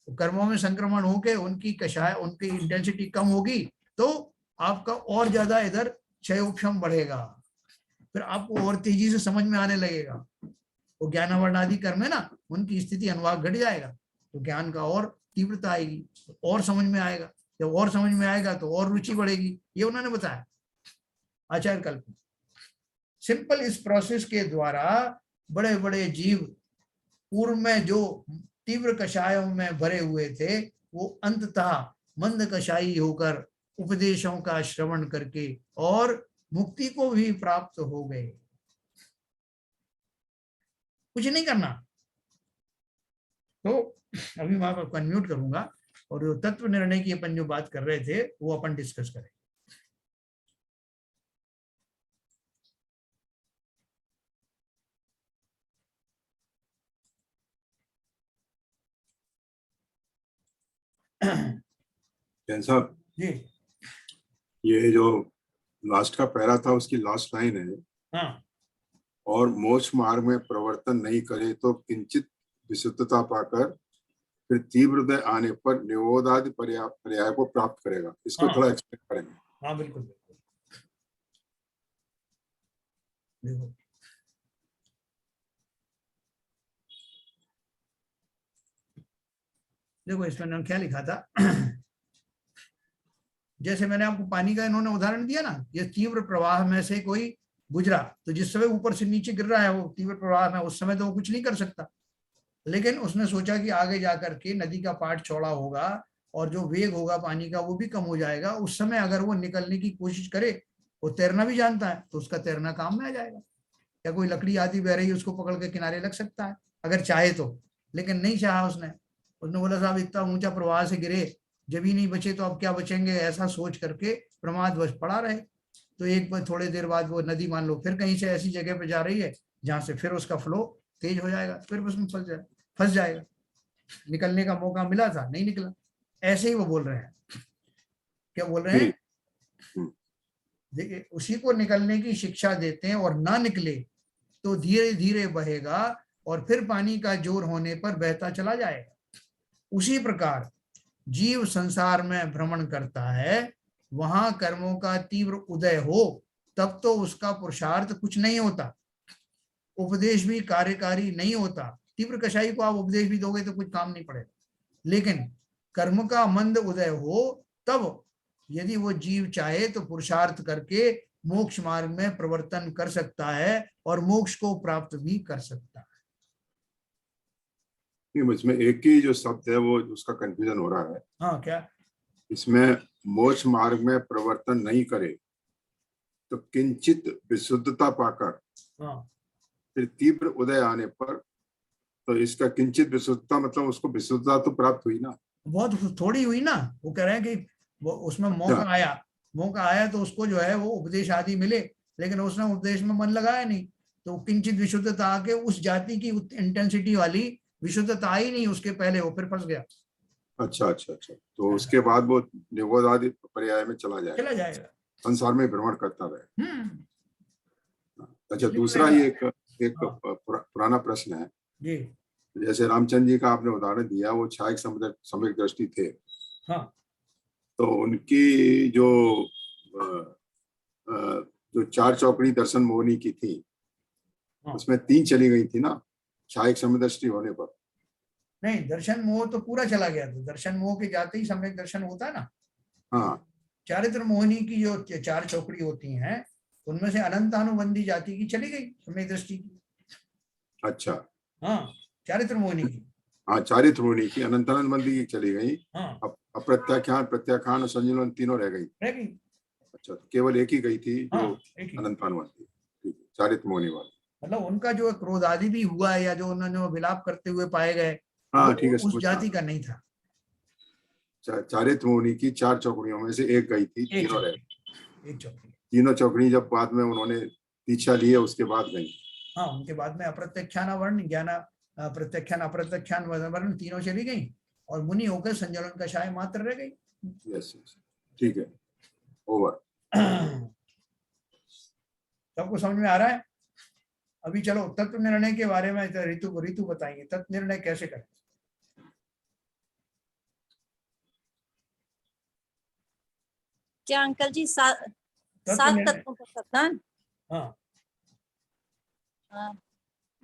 तो कर्मों में संक्रमण होके उनकी कषाय, उनकी इंटेंसिटी कम होगी, तो आपका और ज्यादा इधर क्षयोपशम बढ़ेगा, फिर आपको और तेजी से समझ में आने लगेगा। वो ज्ञानावरण आदि कर्म है ना, उनकी स्थिति अनुवाद घट जाएगा, तो ज्ञान का और तीव्रता आएगी, और समझ में आएगा। जब और समझ में आएगा तो और रुचि बढ़ेगी। ये उन्होंने बताया, आचार्य कल्प। सिंपल इस प्रोसेस के द्वारा बड़े बड़े जीव पूर्व में जो तीव्र कषायों में भरे हुए थे, वो अंततः मंद कषाई होकर उपदेशों का श्रवण करके और मुक्ति को भी प्राप्त हो गए। कुछ नहीं करना। तो अभी मैं आपको अनम्यूट करूंगा, और जो तत्व निर्णय की अपन जो बात कर रहे थे वो अपन डिस्कस करें। जैन साहब जी, ये जो लास्ट का पैरा था उसकी लास्ट लाइन है, हाँ, और मोक्ष मार्ग में प्रवर्तन नहीं करे तो किंचित विशुद्धता पाकर फिर तीव्र उदय आने पर निरोधादि पर्याय को प्राप्त करेगा। इसको हाँ, थोड़ा एक्सप्लेन करेंगे? हाँ, बिल्कुल बिल्कुल। देखो, देखो इसमें उन्होंने क्या लिखा था। जैसे मैंने आपको पानी का इन्होंने उदाहरण दिया ना, ये तीव्र प्रवाह में से कोई गुजरा, तो जिस समय ऊपर से नीचे गिर रहा है वो तीव्र प्रवाह में, उस समय तो वो कुछ नहीं कर सकता। लेकिन उसने सोचा कि आगे जाकर के नदी का पाट चौड़ा होगा और जो वेग होगा पानी का वो भी कम हो जाएगा, उस समय अगर वो निकलने की कोशिश करे, वो तैरना भी जानता है, तो उसका तैरना काम में आ जाएगा। या कोई लकड़ी आदि बह रही है उसको पकड़ के किनारे लग सकता है अगर चाहे तो। लेकिन नहीं चाहा उसने बोला साहब इतना ऊंचा प्रवाह से गिरे, जब ही नहीं बचे तो अब क्या बचेंगे, ऐसा सोच करके प्रमादवश पड़ा रहे। तो एक बार थोड़ी देर बाद वो नदी मान लो फिर कहीं से ऐसी जगह पे जा रही है जहां से फिर उसका फ्लो तेज हो जाएगा, फिर उसमें फंस जाएगा। निकलने का मौका मिला था, नहीं निकला। ऐसे ही वो बोल रहे हैं, क्या बोल रहे हैं, देखिए उसी को निकलने की शिक्षा देते हैं, और ना निकले तो धीरे धीरे बहेगा और फिर पानी का जोर होने पर बहता चला जाएगा। उसी प्रकार जीव संसार में भ्रमण करता है, वहां कर्मों का तीव्र उदय हो तब तो उसका पुरुषार्थ कुछ नहीं होता, उपदेश भी कार्यकारी नहीं होता। तीव्र कषाई को आप उपदेश भी दोगे तो कुछ काम नहीं पड़ेगा। लेकिन कर्म का मंद उदय हो तब यदि वो जीव चाहे तो पुरुषार्थ करके मोक्ष मार्ग में प्रवर्तन कर सकता है और मोक्ष को प्राप्त भी कर सकता है। इसमें एक ही जो शब्द है वो उसका कंफ्यूजन हो रहा है। हाँ क्या, इसमें मोक्ष मार्ग में प्रवर्तन नहीं करे तो किंचित विशुद्धता पाकर हाँ फिर तीव्र उदय आने पर, तो इसका किंचित विशुद्धता मतलब उसको विशुद्धता तो प्राप्त हुई ना, बहुत थोड़ी हुई ना। वो कह रहे हैं कि वो उसमें मौका आया तो उसको जो है वो उपदेश आदि मिले, लेकिन उसने उपदेश में मन लगाया नहीं, तो किंचित विशुद्धता आके उस जाति की इंटेंसिटी वाली विशुद्धता आई नहीं उसके पहले, वो फिर फंस गया। अच्छा अच्छा अच्छा, तो उसके बाद वो निबोध आदि पर्याय में चला जाएगा, संसार में भ्रमण करता रहे। अच्छा, इसलिए दूसरा ही एक हाँ पुराना प्रश्न है। जी, जैसे रामचंद्र जी का आपने उदाहरण दिया, वो छायक सम्यक दृष्टि थे, हाँ तो उनकी जो चार चौकड़ी दर्शन मोहनी की थी, हाँ। उसमें 3 चली गई थी ना छायक सम्यक दृष्टि होने पर। नहीं, दर्शन मोह तो पूरा चला गया था, दर्शन मोह के जाते ही सम्यक दर्शन होता है ना। हाँ चारित्र मोहिनी की जो चार चौकड़ी होती हैं उनमें से अनंतानुबंधी जाति की चली गई सम्यक दृष्टि की। अच्छा, हाँ, चारित्र मोहिनी की। हाँ चारित्र मोहनी की, अनंतानंद मंदी की चली गई। हाँ, अप्रत्याख्यान, प्रत्याख्यान और संजुलन तीनों रह गई। अच्छा, तो केवल एक ही गई थी जो हाँ, अनंतानुबंध थी। ठीक है, चारित्र मोहनी वाली। मतलब उनका जो क्रोध आदि भी हुआ है या जो उन्होंने विलाप करते हुए पाए गए, हाँ ठीक वो है, उस समझ जाति रहा। का नहीं था। चारित्र मोहनी की 4 चौकड़ियों में से एक गई थी, एक तीनों रह चौकड़ी, एक चौकड़ी। तीनों चौकड़ी जब बाद में उन्होंने दीक्षा ली है उसके बाद गई। हाँ, उनके बाद में अप्रत्यक्षान वर्ण, ज्ञान प्रत्यक्षान अप्रत्यक्षान वर्ण तीनों चली गई और मुनि होकर संजलन कषाय मात्र रह गई। यस यस, ठीक है, ओवर। सबको समझ में आ रहा है? अभी चलो तत्व निर्णय के बारे में ऋतु बताएंगे, तत्व निर्णय कैसे करें। क्या अंकल जी, सात तत्वों का कथन? हाँ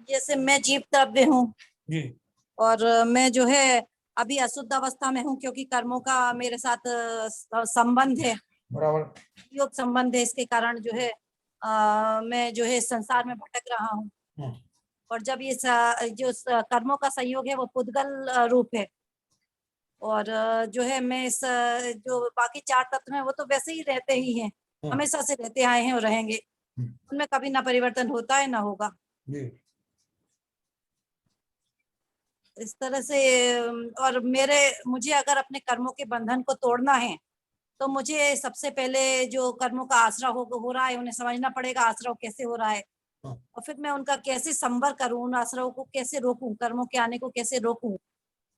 जैसे मैं जीव द्रव्य हूँ जी, और मैं जो है अभी अशुद्ध अवस्था में हूँ क्योंकि कर्मों का मेरे साथ संबंध है, बराबर, योग संबंध है। इसके कारण जो है मैं जो है संसार में भटक रहा हूँ। और जब ये जो कर्मों का संयोग है वो पुद्गल रूप है, और जो है मैं इस जो बाकी 4 तत्व हैं वो तो वैसे ही रहते ही हैं, हमेशा से रहते आए हैं और रहेंगे, उनमें कभी ना परिवर्तन होता है ना होगा। इस तरह से और मुझे अगर अपने कर्मों के बंधन को तोड़ना है तो मुझे सबसे पहले जो कर्मों का आश्रय हो रहा है उन्हें समझना पड़ेगा, आश्रय कैसे हो रहा है, और फिर मैं उनका कैसे संवर करूं, उन आश्रयों को कैसे रोकूं, कर्मों के आने को कैसे रोकूं।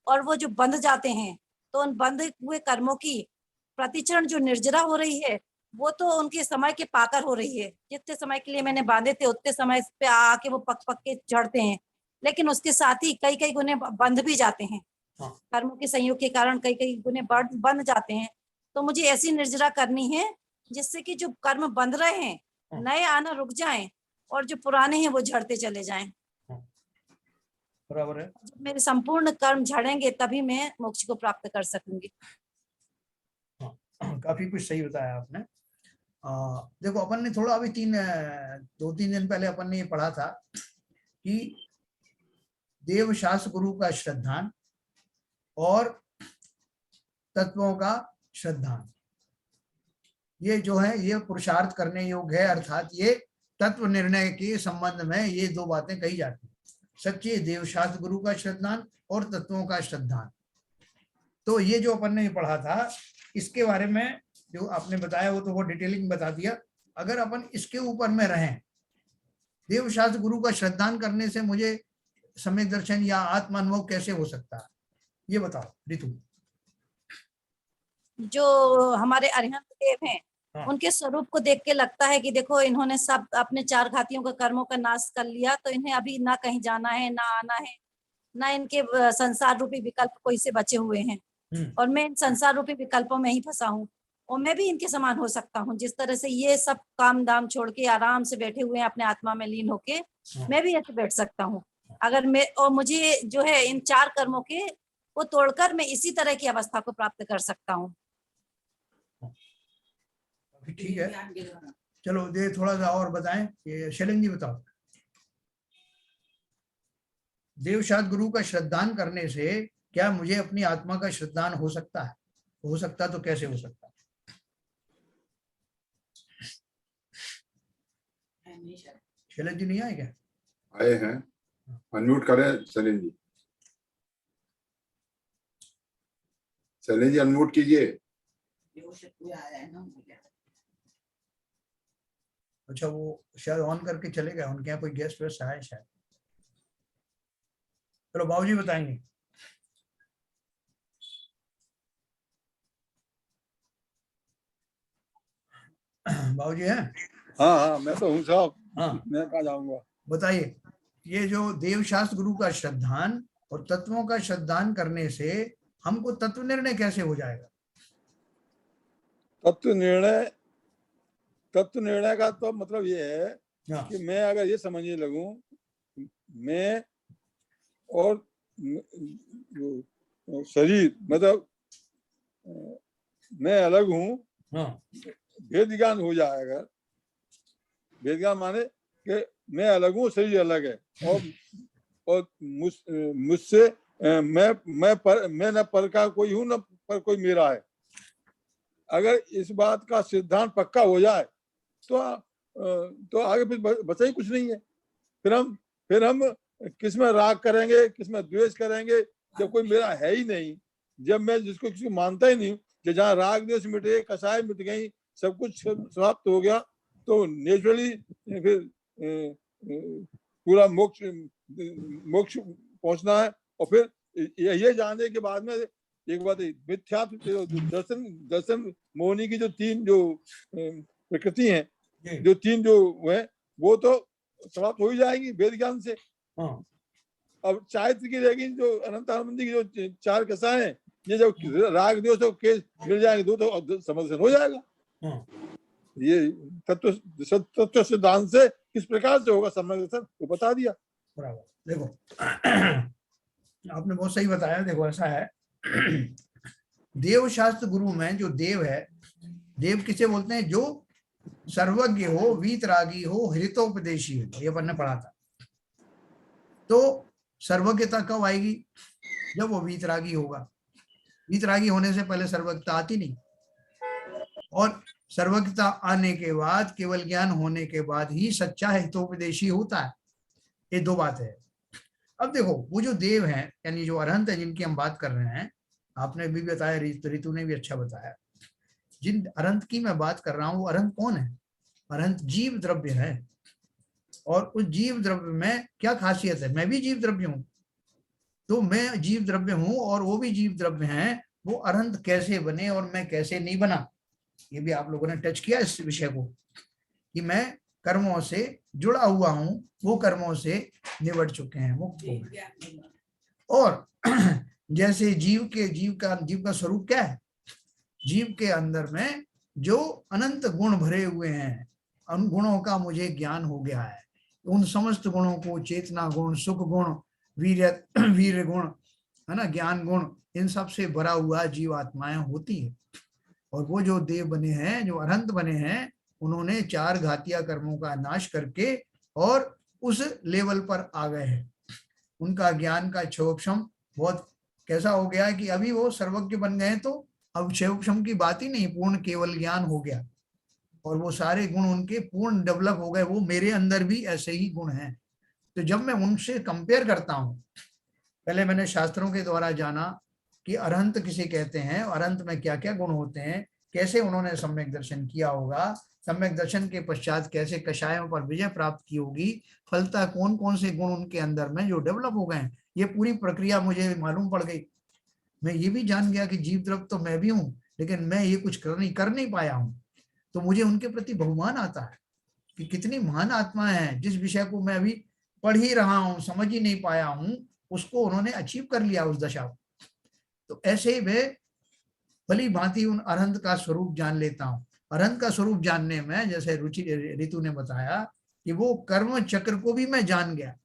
और वो जो बंध जाते हैं तो उन बंध हुए कर्मों की प्रतिचरण जो निर्जरा हो रही है वो तो उनके समय के पाकर हो रही है। जितने समय के लिए मैंने बांधे थे उतने समय पे आके वो पक पक के झड़ते हैं, लेकिन उसके साथ ही कई कई गुने बंध भी जाते हैं। कर्मों के संयोग के कारण कई कई गुने बंध जाते हैं। तो मुझे ऐसी निर्जरा करनी है जिससे कि जो कर्म बंध रहे हैं नए आना रुक जाएं और जो पुराने हैं वो झड़ते चले जाएं। बराबर है। जब मेरे संपूर्ण कर्म झड़ेंगे तभी मैं मोक्ष को प्राप्त कर सकूंगी। काफी कुछ सही बताया आपने। देखो अपन ने थोड़ा अभी 2-3 दिन पहले अपन ने ये पढ़ा था कि देव शास्त्र गुरु का श्रद्धान और तत्वों का श्रद्धान, ये जो है ये पुरुषार्थ करने योग्य है, अर्थात ये तत्व निर्णय के संबंध में ये दो बातें कही जाती हैं, सच्चे देव शास्त्र गुरु का श्रद्धान और तत्वों का श्रद्धान। तो ये जो अपन ने पढ़ा था इसके बारे में जो आपने बताया वो तो वो डिटेलिंग बता दिया। अगर अपन इसके ऊपर में रहें, देव शास्त्र गुरु का श्रद्धान करने से मुझे सम्यक दर्शन या आत्म अनुभव कैसे हो सकता है, ये बताओ रितु। जो हमारे अरिहंत देव हैं, हाँ। उनके स्वरूप को देख के लगता है कि देखो इन्होंने सब अपने 4 घातियों का कर्मों का नाश कर लिया, तो इन्हें अभी ना कहीं जाना है ना आना है, ना इनके संसार रूपी विकल्प कोई से बचे हुए हैं। और मैं इन संसार रूपी विकल्पों में ही फंसा हूँ और मैं भी इनके समान हो सकता हूँ। जिस तरह से ये सब काम दाम छोड़ के आराम से बैठे हुए हैं अपने आत्मा में लीन होके, मैं भी ऐसे बैठ सकता हूँ अगर मैं, और मुझे जो है इन 4 कर्मों के वो तोड़कर मैं इसी तरह की अवस्था को प्राप्त कर सकता हूँ। ठीक है, चलो दे थोड़ा सा और बताएं। ये शैलेंद्र जी बताओ, देव शास्त्र गुरु का श्रद्धान करने से क्या मुझे अपनी आत्मा का श्रद्धान हो सकता है? हो सकता तो कैसे हो सकता है? शैलेंद्र जी नहीं आए क्या? आए हैं, अनम्यूट करें सलीम जी। सलीम जी अनम्यूट कीजिए। अच्छा, वो शायद ऑन करके चले गए, उनके यहाँ कोई गेस्ट वेस्ट आया शायद। चलो बाबूजी बताएंगे। बाबूजी हैं? हाँ हाँ मैं तो हूँ साहब। हाँ मैं कहाँ जाऊंगा। बताइए, ये जो देव शास्त्र गुरु का श्रद्धान और तत्वों का श्रद्धान करने से हमको तत्व निर्णय कैसे हो जाएगा? तत्व निर्णय का तो मतलब ये है हाँ। कि मैं अगर ये समझने लगूं मैं और शरीर मतलब मैं अलग हूँ, हाँ। भेद ज्ञान हो जाएगा। भेद ज्ञान माने कि मैं अलग हूँ, शरीर अलग है, और मुझसे मैं न पर का कोई हूँ न पर कोई मेरा है। अगर इस बात का सिद्धांत पक्का हो जाए तो आगे फिर बचा ही कुछ नहीं है। फिर हम किस में राग करेंगे, किस में द्वेष करेंगे, जब कोई मेरा है ही नहीं, जब मैं जिसको किसी को मानता ही नहीं, कि जहाँ राग द्वेष मिट गए, कसाय मिट गई, सब कुछ समाप्त हो गया, तो नेचुरली फिर पूरा मोक्ष पहुंचना है। और फिर ये जानने के बाद में एक बात, मिथ्यात्व दर्शन मोहिनी की जो 3 जो प्रकृति हैं, जो 3 जो है वो तो समाप्त हो ही जाएगी वेद ज्ञान से। हाँ। अब चारित्र की रहेगी जो अनंत आनंदी की जो 4 कसाएं हैं, ये जब राग द्वेष तो केस मिल जाएंगे तो समाधान हो जाएगा। हाँ। ये तत्व सिद्धांत से किस प्रकार से होगा सम्यक वो बता दिया। बराबर। देखो आपने बहुत सही बताया। देखो ऐसा है, देव शास्त्र गुरु में जो देव है, देव किसे बोलते हैं? जो सर्वज्ञ हो, वीतरागी हो, हृतोपदेशी हो, ये अपन ने पढ़ा था। तो सर्वज्ञता कब आएगी? जब वो वीतरागी होगा। वीतरागी होने से पहले सर्वज्ञता आती नहीं, और सर्वज्ञता आने के बाद, केवल ज्ञान होने के बाद ही सच्चा हितोपदेशी होता है। ये 2 बात है। अब देखो, वो जो देव हैं यानी जो अरहंत है जिनकी हम बात कर रहे हैं, आपने भी बताया, रितु ने भी अच्छा बताया, जिन अरहंत की मैं बात कर रहा हूँ, वो अरहंत कौन है? अरहंत जीव द्रव्य है। और उस जीव द्रव्य में क्या खासियत है? मैं भी जीव द्रव्य हूँ। तो मैं जीव द्रव्य हूँ और वो भी जीव द्रव्य हैं। वो अरहंत कैसे बने और मैं कैसे नहीं बना, ये भी आप लोगों ने टच किया इस विषय को, कि मैं कर्मों से जुड़ा हुआ हूँ, वो कर्मों से निबट चुके हैं, मुक्त हो गए। और जैसे जीव का स्वरूप क्या है? जीव के अंदर में जो अनंत गुण भरे हुए हैं, उन गुणों का मुझे ज्ञान हो गया है। उन समस्त गुणों को, चेतना गुण, सुख गुण, वीर गुण, है ना, ज्ञान गुण, इन सब से भरा हुआ जीवात्माएं होती है। और वो जो देव बने हैं, जो अरहंत बने हैं, उन्होंने 4 घातिया कर्मों का नाश करके और उस लेवल पर आ गए हैं। उनका ज्ञान का क्षोभक्षम बहुत कैसा हो गया कि अभी वो सर्वज्ञ बन गए, तो अब क्षोभक्षम की बात ही नहीं, पूर्ण केवल ज्ञान हो गया और वो सारे गुण उनके पूर्ण डेवलप हो गए। वो मेरे अंदर भी ऐसे ही गुण हैं। तो जब मैं उनसे कंपेयर करता हूँ, पहले मैंने शास्त्रों के द्वारा जाना कि अरहंत किसे कहते हैं, अरहंत में क्या क्या गुण होते हैं, कैसे उन्होंने सम्यक दर्शन किया होगा, सम्यक दर्शन के पश्चात कैसे कषायों पर विजय प्राप्त की होगी, फलता कौन कौन से गुण उनके अंदर में जो डेवलप हो गए हैं, ये पूरी प्रक्रिया मुझे मालूम पड़ गई। मैं ये भी जान गया कि जीव द्रव तो मैं भी हूँ, लेकिन मैं ये कुछ कर नहीं पाया हूँ। तो मुझे उनके प्रति बहुमान आता है कि कितनी महान आत्माएं हैं, जिस विषय को मैं अभी पढ़ ही रहा हूँ, समझ ही नहीं पाया हूँ, उसको उन्होंने अचीव कर लिया उस दशा को। तो ऐसे वे भली भांति उन अरहंत का स्वरूप जान लेता हूँ। अरहंत का स्वरूप जानने में, जैसे ऋतु ने बताया कि वो कर्म चक्र को भी मैं जान गया,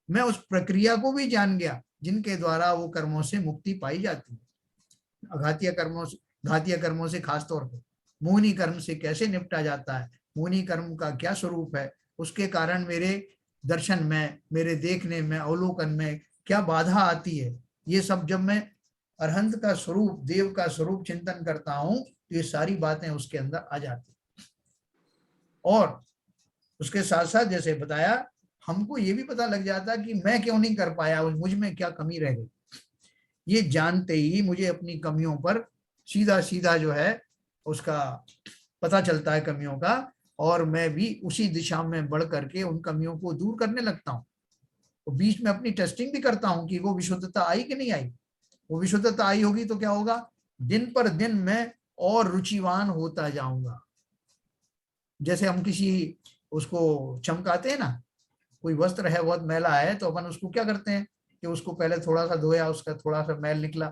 मैं उस प्रक्रिया को भी जान गया जिनके द्वारा वो कर्मों से मुक्ति पाई जाती है। घातीय कर्मों से खासतौर पर मोहिनी कर्म से कैसे निपटा जाता है, मोहिनी कर्म का क्या स्वरूप है, उसके कारण मेरे दर्शन में, मेरे देखने में, अवलोकन में क्या बाधा आती है, ये सब जब मैं अरहंत का स्वरूप, देव का स्वरूप चिंतन करता हूं तो ये सारी बातें उसके अंदर आ जाती। और उसके साथ साथ जैसे बताया, हमको ये भी पता लग जाता कि मैं क्यों नहीं कर पाया, मुझ में क्या कमी रह गई। ये जानते ही मुझे अपनी कमियों पर सीधा सीधा जो है उसका पता चलता है, कमियों का, और मैं भी उसी दिशा में बढ़ करके उन कमियों को दूर करने लगता हूँ। तो बीच में अपनी टेस्टिंग भी करता हूँ कि वो विशुद्धता आई कि नहीं आई। वो विशुद्धता आई होगी तो क्या होगा, दिन पर दिन मैं और रुचिवान होता जाऊंगा। जैसे हम किसी उसको चमकाते हैं ना, कोई वस्त्र है बहुत मैला है, तो अपन उसको क्या करते हैं कि उसको पहले थोड़ा सा धोया, उसका थोड़ा सा मैल निकला,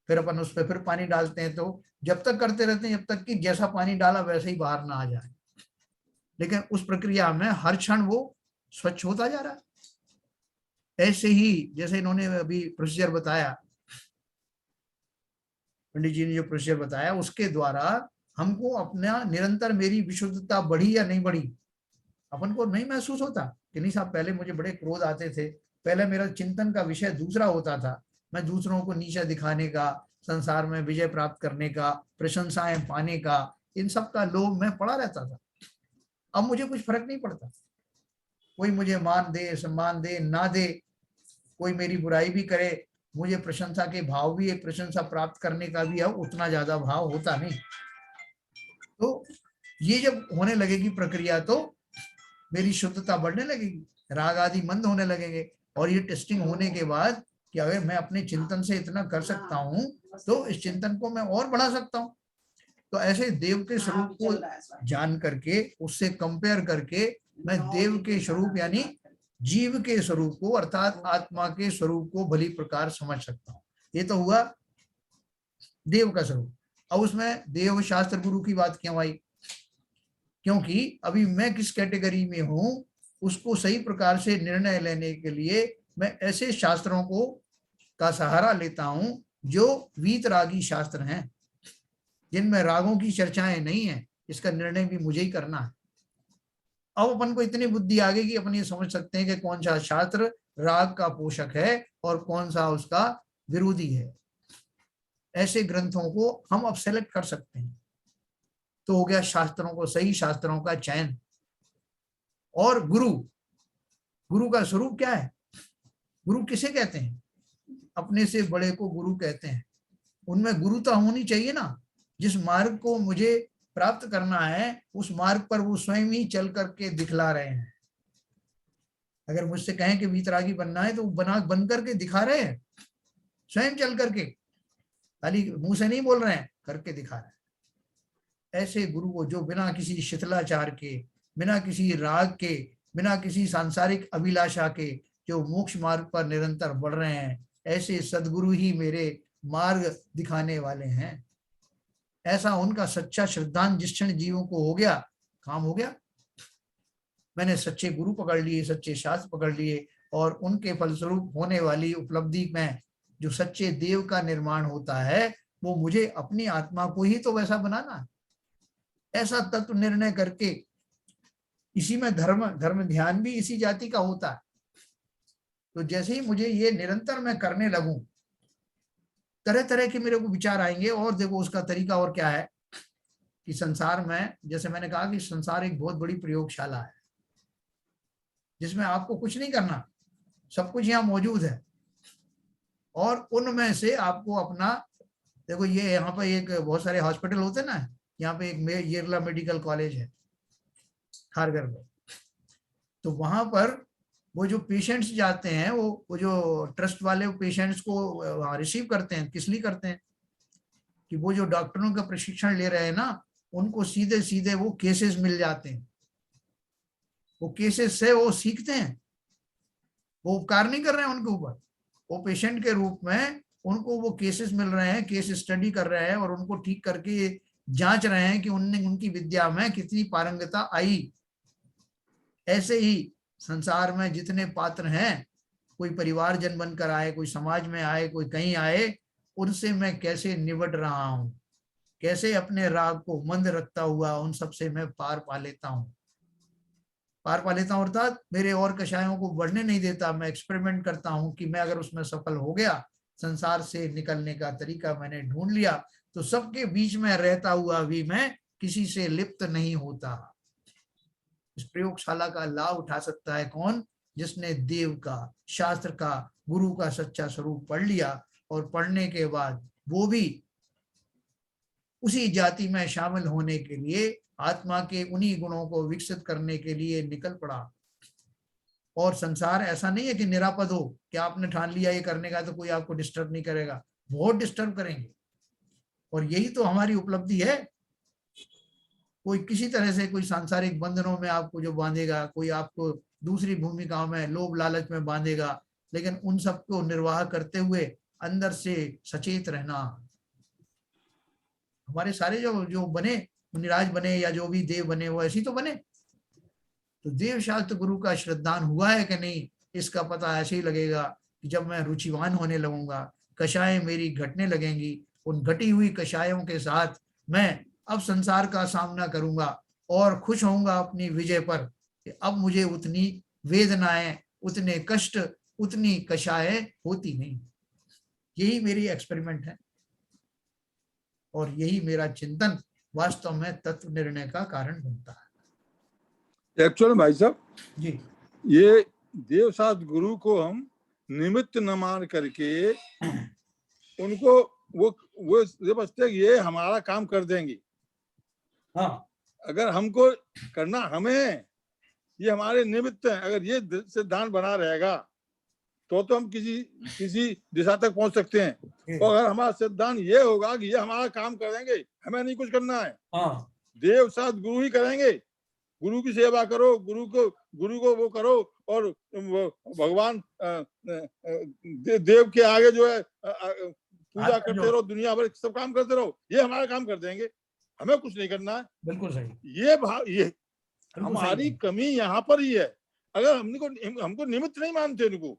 फिर अपन उस पर फिर पानी डालते हैं, तो जब तक करते रहते हैं जब तक कि जैसा पानी डाला वैसे ही बाहर ना आ जाए। लेकिन उस प्रक्रिया में हर क्षण वो स्वच्छ होता जा रहा है। ऐसे ही जैसे इन्होंने अभी प्रोसीजर बताया, पंडित जी ने जो प्रोसीजर बताया, उसके द्वारा हमको अपना निरंतर मेरी विशुद्धता बढ़ी या नहीं बढ़ी, अपन को नहीं महसूस होता कि नहीं साहब पहले मुझे बड़े क्रोध आते थे, पहले मेरा चिंतन का विषय दूसरा होता था, मैं दूसरों को नीचा दिखाने का, संसार में विजय प्राप्त करने का, प्रशंसाएं पाने का, इन सब का लोभ में पड़ा रहता था। अब मुझे कुछ फर्क नहीं पड़ता, कोई मुझे मान दे, सम्मान दे, ना दे, कोई मेरी बुराई भी करे, मुझे प्रशंसा के भाव भी, एक प्रशंसा प्राप्त करने का भी अब उतना ज्यादा भाव होता नहीं। तो ये जब होने लगेगी प्रक्रिया तो मेरी शुद्धता बढ़ने लगेगी, राग आदि मंद होने लगेंगे। और ये टेस्टिंग होने के बाद कि अगर मैं अपने चिंतन से इतना कर सकता हूँ तो इस चिंतन को मैं और बढ़ा सकता हूँ। तो ऐसे देव के स्वरूप को जान करके, उससे कंपेयर करके मैं देव के स्वरूप यानी जीव के स्वरूप को, अर्थात आत्मा के स्वरूप को भली प्रकार समझ सकता हूँ। ये तो हुआ देव का स्वरूप। अब उसमें देव शास्त्र गुरु की बात क्यों आई, क्योंकि अभी मैं किस कैटेगरी में हूं उसको सही प्रकार से निर्णय लेने के लिए मैं ऐसे शास्त्रों को का सहारा लेता हूं जो वीतरागी शास्त्र हैं, जिनमें रागों की चर्चाएं नहीं है। इसका निर्णय भी मुझे ही करना है। अब अपन को इतनी बुद्धि आ गई कि अपन ये समझ सकते हैं कि कौन सा शास्त्र राग का पोषक है और कौन सा उसका विरोधी है। ऐसे ग्रंथों को हम अब सेलेक्ट कर सकते हैं। तो हो गया शास्त्रों को, सही शास्त्रों का चयन। और गुरु, गुरु का स्वरूप क्या है, गुरु किसे कहते हैं, अपने से बड़े को गुरु कहते हैं। उनमें गुरुता होनी चाहिए ना, जिस मार्ग को मुझे प्राप्त करना है उस मार्ग पर वो स्वयं ही चल करके दिखला रहे हैं। अगर मुझसे कहें कि वीतरागी बनना है तो बन करके दिखा रहे हैं, स्वयं चल करके, खाली मुंह से नहीं बोल रहे हैं, करके दिखा रहे हैं। ऐसे गुरु को जो बिना किसी शिथिलाचार के, बिना किसी राग के, बिना किसी सांसारिक अभिलाषा के जो मोक्ष मार्ग पर निरंतर बढ़ रहे हैं, ऐसे सदगुरु ही मेरे मार्ग दिखाने वाले हैं। ऐसा उनका सच्चा श्रद्धांजलि जिस क्षण जीवों को हो गया, काम हो गया। मैंने सच्चे गुरु पकड़ लिए, सच्चे शास्त्र पकड़ लिए, और उनके फलस्वरूप होने वाली उपलब्धि में जो सच्चे देव का निर्माण होता है वो मुझे अपनी आत्मा को ही तो वैसा बनाना है। ऐसा तत्व निर्णय करके, इसी में धर्म ध्यान भी इसी जाति का होता है। तो जैसे ही मुझे ये निरंतर मैं करने लगूं, तरह तरह के मेरे को विचार आएंगे। और देखो उसका तरीका और क्या है कि संसार में, जैसे मैंने कहा कि संसार एक बहुत बड़ी प्रयोगशाला है, जिसमें आपको कुछ नहीं करना, सब कुछ यहाँ मौजूद है। और उनमें से आपको अपना, देखो ये यहाँ पे एक बहुत सारे हॉस्पिटल होते हैं ना, यहाँ पे एक येरला मेडिकल कॉलेज है खारघर में। तो वहां पर वो जो पेशेंट्स जाते हैं, वो जो ट्रस्ट वाले पेशेंट्स को रिसीव करते हैं, किस लिए करते हैं कि वो जो डॉक्टरों का प्रशिक्षण ले रहे हैं ना, उनको सीधे सीधे वो केसेस मिल जाते हैं। वो केसेस से वो सीखते हैं, वो उपकार नहीं कर रहे हैं उनके ऊपर, वो पेशेंट के रूप में उनको वो केसेस मिल रहे हैं, केस स्टडी कर रहे हैं और उनको ठीक करके जांच रहे हैं कि उनकी विद्या में कितनी पारंगता आई। ऐसे ही संसार में जितने पात्र हैं, कोई परिवारजन बनकर आए, कोई समाज में आए, कोई कहीं आए, उनसे मैं कैसे निबट रहा हूं, कैसे अपने राग को मंद रखता हुआ उन सबसे मैं पार पा लेता हूं। अर्थात मेरे और कषायों को बढ़ने नहीं देता। मैं एक्सपेरिमेंट करता हूं कि मैं अगर उसमें सफल हो गया, संसार से निकलने का तरीका मैंने ढूंढ लिया, तो सबके बीच में रहता हुआ भी मैं किसी से लिप्त नहीं होता। इस प्रयोगशाला का लाभ उठा सकता है कौन? जिसने देव का, शास्त्र का, गुरु का सच्चा स्वरूप पढ़ लिया, और पढ़ने के बाद वो भी उसी जाति में शामिल होने के लिए, आत्मा के उन्हीं गुणों को विकसित करने के लिए निकल पड़ा। और संसार ऐसा नहीं है कि निरापद हो, कि आपने ठान लिया ये करने का तो कोई आपको डिस्टर्ब नहीं करेगा, बहुत डिस्टर्ब करेंगे। और यही तो हमारी उपलब्धि है। कोई किसी तरह से कोई सांसारिक बंधनों में आपको जो बांधेगा, कोई आपको दूसरी भूमिकाओं में, लोभ लालच में बांधेगा, लेकिन उन सबको निर्वाह करते हुए अंदर से सचेत रहना। हमारे सारे जो बने, मुनिराज बने या जो भी देव बने, वो ऐसे ही तो बने। तो देव शास्त्र गुरु का श्रद्धान हुआ है कि नहीं, इसका पता ऐसे ही लगेगा कि जब मैं रुचिवान होने लगूंगा, कषाय मेरी घटने लगेंगी, उन घटी हुई कषायों के साथ मैं अब संसार का सामना करूंगा और खुश होऊंगा अपनी विजय पर कि अब मुझे उतनी वेदनाएं, उतने कष्ट, उतनी कषाय होती नहीं। यही मेरी एक्सपेरिमेंट है और यही मेरा चिंतन वास्तव में तत्व निर्णय का कारण बनता है। एक्चुअल भाई साहब जी, ये देवशास्त्र गुरु को हम निमित्त न मान करके उनको वो समझते ये हमारा काम कर देंगे। हाँ, अगर हमको करना, हमें ये हमारे निमित्त है। अगर ये सिद्धांत बना रहेगा तो हम किसी दिशा तक पहुंच सकते हैं। और अगर हमारा सिद्धांत ये होगा कि ये हमारा काम कर देंगे, हमें नहीं कुछ करना है, हाँ, देव शास्त्र गुरु ही करेंगे, गुरु की सेवा करो, गुरु को वो करो, और भगवान देव के आगे जो है पूजा करते रहो, दुनिया भर सब काम करते रहो, ये हमारा काम कर देंगे, हमें कुछ नहीं करना है। बिल्कुल सही। ये हमारी कमी यहाँ पर ही है। अगर हमको निमित्त नहीं मानते, उनको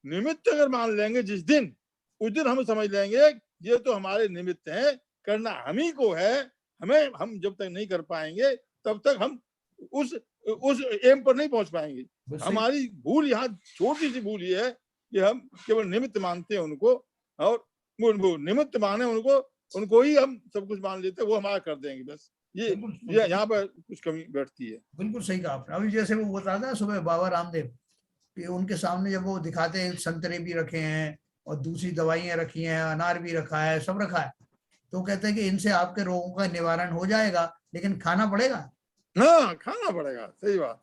निमित्त अगर मान लेंगे जिस दिन, उस दिन हम समझ लेंगे ये तो हमारे निमित्त हैं, करना हम ही को है। हम जब तक नहीं कर पाएंगे तब तक हम उस एम पर नहीं पहुंच पाएंगे। हमारी भूल यहाँ छोटी सी भूल ये है कि हम केवल निमित्त मानते हैं उनको, और वो निमित्त माने उनको ही हम सब कुछ मान लेते हैं, वो हमारा कर देंगे बस। ये यहाँ पर कुछ कमी बैठती है। बिल्कुल सही कहा आपने। अभी जैसे वो बता था सुबह बाबा रामदेव कि उनके सामने जब वो दिखाते हैं, संतरे भी रखे हैं और दूसरी दवाइयां रखी हैं, अनार भी रखा है, सब रखा है, तो कहते हैं कि इनसे आपके रोगों का निवारण हो जाएगा, लेकिन खाना पड़ेगा। हाँ, खाना पड़ेगा, सही बात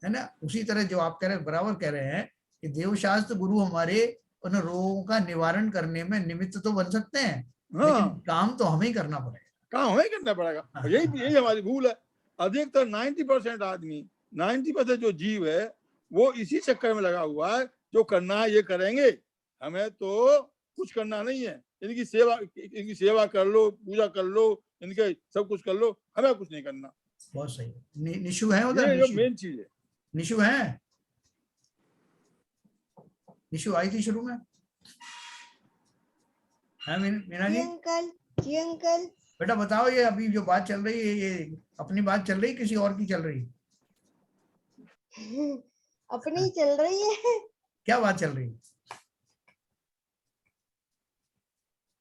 है ना। उसी तरह जो आप कह रहे हैं, बराबर कह रहे हैं कि देवशास्त्र गुरु हमारे उन रोगों का निवारण करने में निमित्त तो बन सकते हैं, लेकिन काम तो हमें ही करना पड़ेगा। काम हमें करना पड़ेगा। यही हमारी भूल है। अधिकतर 90% आदमी, 90% जो जीव है वो इसी चक्कर में लगा हुआ है, जो करना है ये करेंगे, हमें तो कुछ करना नहीं है। इनकी सेवा कर लो, पूजा कर लो, इनके सब कुछ कर लो, हमें कुछ नहीं करना। बहुत सही। निशु है उधर? ये जो मेन चीज है। निशु है? निशु आई थी शुरू में? है मीना जी? जी अंकल। बेटा बताओ, ये अभी जो बात चल रही है, ये अपनी बात चल रही है, किसी और की चल रही है? अपनी चल रही है। क्या बात चल रही है?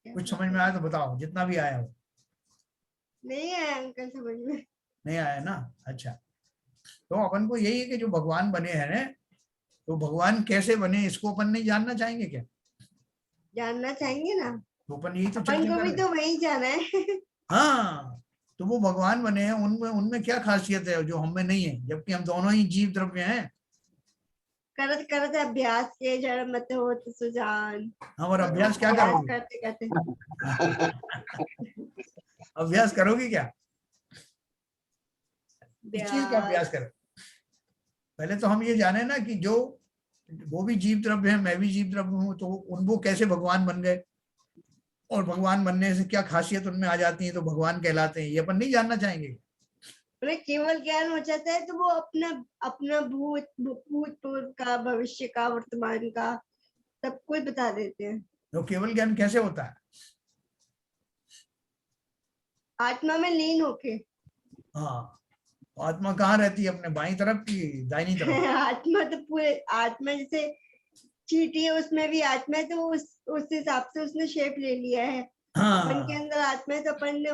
कुछ समझ में आया तो बताओ, जितना भी आया हो। नहीं आया अंकल समझ में। नहीं आया ना? अच्छा, तो अपन को यही है कि जो भगवान बने हैं ना, तो भगवान कैसे बने इसको अपन नहीं जानना चाहेंगे क्या? जानना चाहेंगे ना, तो अपन यही तो अपन चर्चा को कर भी रहे तो हैं। वही जाना है। हाँ, तो वो भगवान बने हैं, उनमें उनमें क्या खासियत है जो हमें नहीं है, जबकि हम दोनों ही जीव द्रव्य हैं। करत करत अभ्यास के जड़ मत हो तो सुजान। हम और अभ्यास क्या अभ्यास करोगे? करते करते अभ्यास करोगे क्या? इस चीज का अभ्यास। अभ्यास करो। पहले तो हम ये जाने ना कि जो वो भी जीव द्रव्य है, मैं भी जीव द्रव्य हूँ, तो उनको कैसे भगवान बन गए, और भगवान बनने से क्या खासियत उनमें आ जाती है, तो भगवान कहलाते हैं, ये अपन नहीं जानना चाहेंगे। उन्हें केवल ज्ञान हो जाता है तो वो अपना अपना भूत पूर्व का, भविष्य का, वर्तमान का सब कुछ बता देते हैं। तो केवल ज्ञान कैसे होता है? आत्मा में लीन होके। हाँ, आत्मा कहाँ रहती है, अपने बाईं तरफ की दाहिनी तरफ? आत्मा तो पूरे, आत्मा जैसे चींटी है उसमें भी आत्मा है, तो उस हिसाब से उसने शेप ले लिया है। अपन के हाँ, अंदर आत्मा है तो अपन ने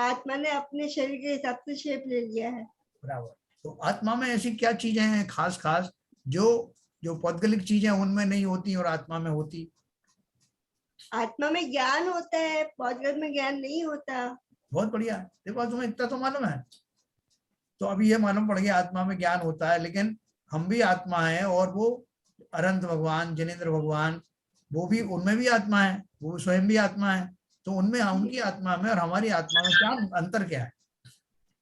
आत्मा ने अपने शरीर के हिसाब से शेप ले लिया है। बराबर। तो आत्मा में ऐसी क्या चीजें हैं खास खास जो जो पौद्गलिक चीजें उनमें नहीं होती और आत्मा में होती? आत्मा में ज्ञान होता है, पौधगत में ज्ञान नहीं होता। बहुत बढ़िया, देखो तुम्हें इतना तो मालूम है। तो अभी ये मालूम पड़ गया आत्मा में ज्ञान होता है, लेकिन हम भी आत्मा है, और वो अनंत भगवान, जिनेन्द्र भगवान, वो भी, उनमें भी आत्मा है, वो स्वयं भी आत्मा है। तो उनमें, उनकी आत्मा में और हमारी आत्मा में क्या अंतर क्या है?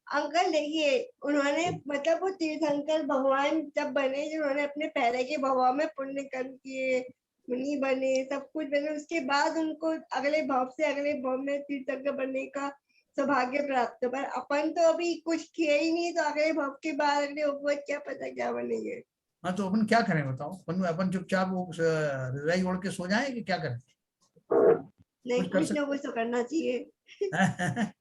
अंकल देखिए, उन्होंने मतलब वो तीर्थंकर भगवान जब बने, जिन्होंने अपने पहले के भव में पुण्य कर्म किए, मुनि बने, सब कुछ बने, उसके बाद उनको अगले भाव से अगले भाव में तीर्थंकर बनने का सौभाग्य प्राप्त। पर अपन तो अभी कुछ किया ही नहीं, तो अगले भाव के बाद अगले उपवत क्या पता क्या बनेंगे। हाँ, तो अपन क्या करें बताओ? अपन चुपचाप वो रजाई ओढ़ के सो जाए कि क्या करें? नहीं, कुछ कर कुछ ना सकते कुछ तो करना चाहिए। हैं?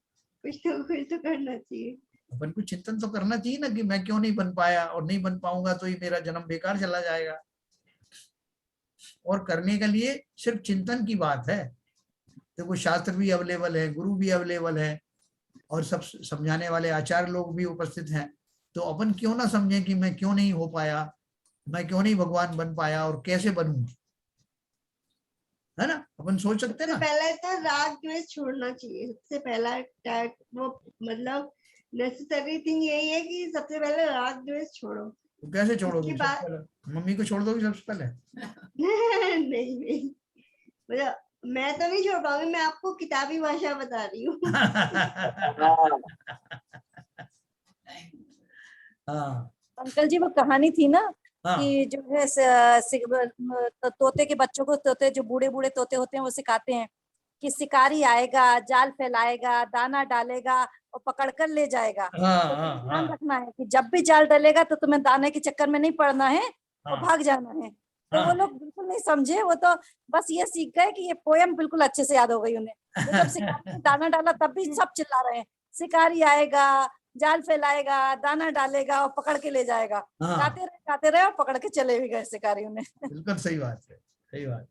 कुछ ना कुछ तो करना चाहिए। अपन को चिंतन तो करना चाहिए ना कि मैं क्यों नहीं बन पाया, और नहीं बन पाऊंगा तो ये मेरा जन्म बेकार चला जाएगा। और करने के लिए सिर्फ चिंतन की बात है। देखो, शास्त्र भी अवेलेबल है, गुरु भी अवेलेबल है, और सब समझाने वाले आचार्य लोग भी उपस्थित हैं। तो अपन क्यों ना समझें कि मैं क्यों नहीं हो पाया, मैं क्यों नहीं भगवान बन पाया, और कैसे बनूं, है ना? अपन सोच सकते हैं सबसे ना। पहले तो राग द्वेष छोड़ना चाहिए। सबसे पहला वो मतलब नेसेसरी थिंग यही है कि सबसे पहले राग द्वेष छोड़ो। तो कैसे छोड़ोगे उसके सबसे बाद पहले? मम्मी को छोड़ दोगे सबसे पहले? नहीं नहीं, मतलब मैं तो नहीं छोड़ पाऊंगी, मैं आपको किताबी भाषा बता रही हूँ। हाँ अंकल जी, वो कहानी थी ना हाँ कि जो है तोते के बच्चों को, तोते जो बूढ़े बूढ़े तोते होते हैं वो सिखाते हैं कि शिकारी आएगा, जाल फैलाएगा, दाना डालेगा और पकड़ कर ले जाएगा। हाँ तो हाँ तुम्हें हाँ ध्यान रखना है कि जब भी जाल डलेगा तो तुम्हें दाने के चक्कर में नहीं पड़ना है और हाँ भाग जाना है। तो वो हाँ। लोग बिल्कुल नहीं समझे, वो तो बस ये सीख गए कि ये पोयम बिल्कुल अच्छे से याद हो गई उन्हें। वो जब शिकारी ने दाना डाला तब भी सब चिल्ला रहे हैं, शिकारी आएगा, जाल फैलाएगा, दाना डालेगा और पकड़ के ले जाएगा। हाँ, गाते रहे और पकड़ के चले भी गए शिकारी उन्हें। बिल्कुल सही बात है, सही बात।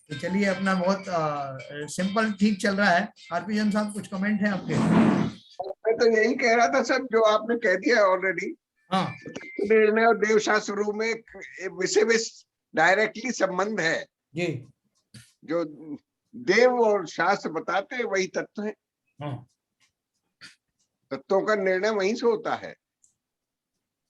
तो चलिए, अपना बहुत सिंपल ठीक चल रहा है। आरपी जन साहब, कुछ कमेंट है आपके? मैं तो यही कह रहा था सर, जो आपने कह दिया ऑलरेडी। हाँ निर्णय और देव शास्त्र में विषय में डायरेक्टली संबंध है। जी। जो देव और शास्त्र बताते हैं वही तत्व है। हाँ तत्वों का निर्णय वहीं से होता है।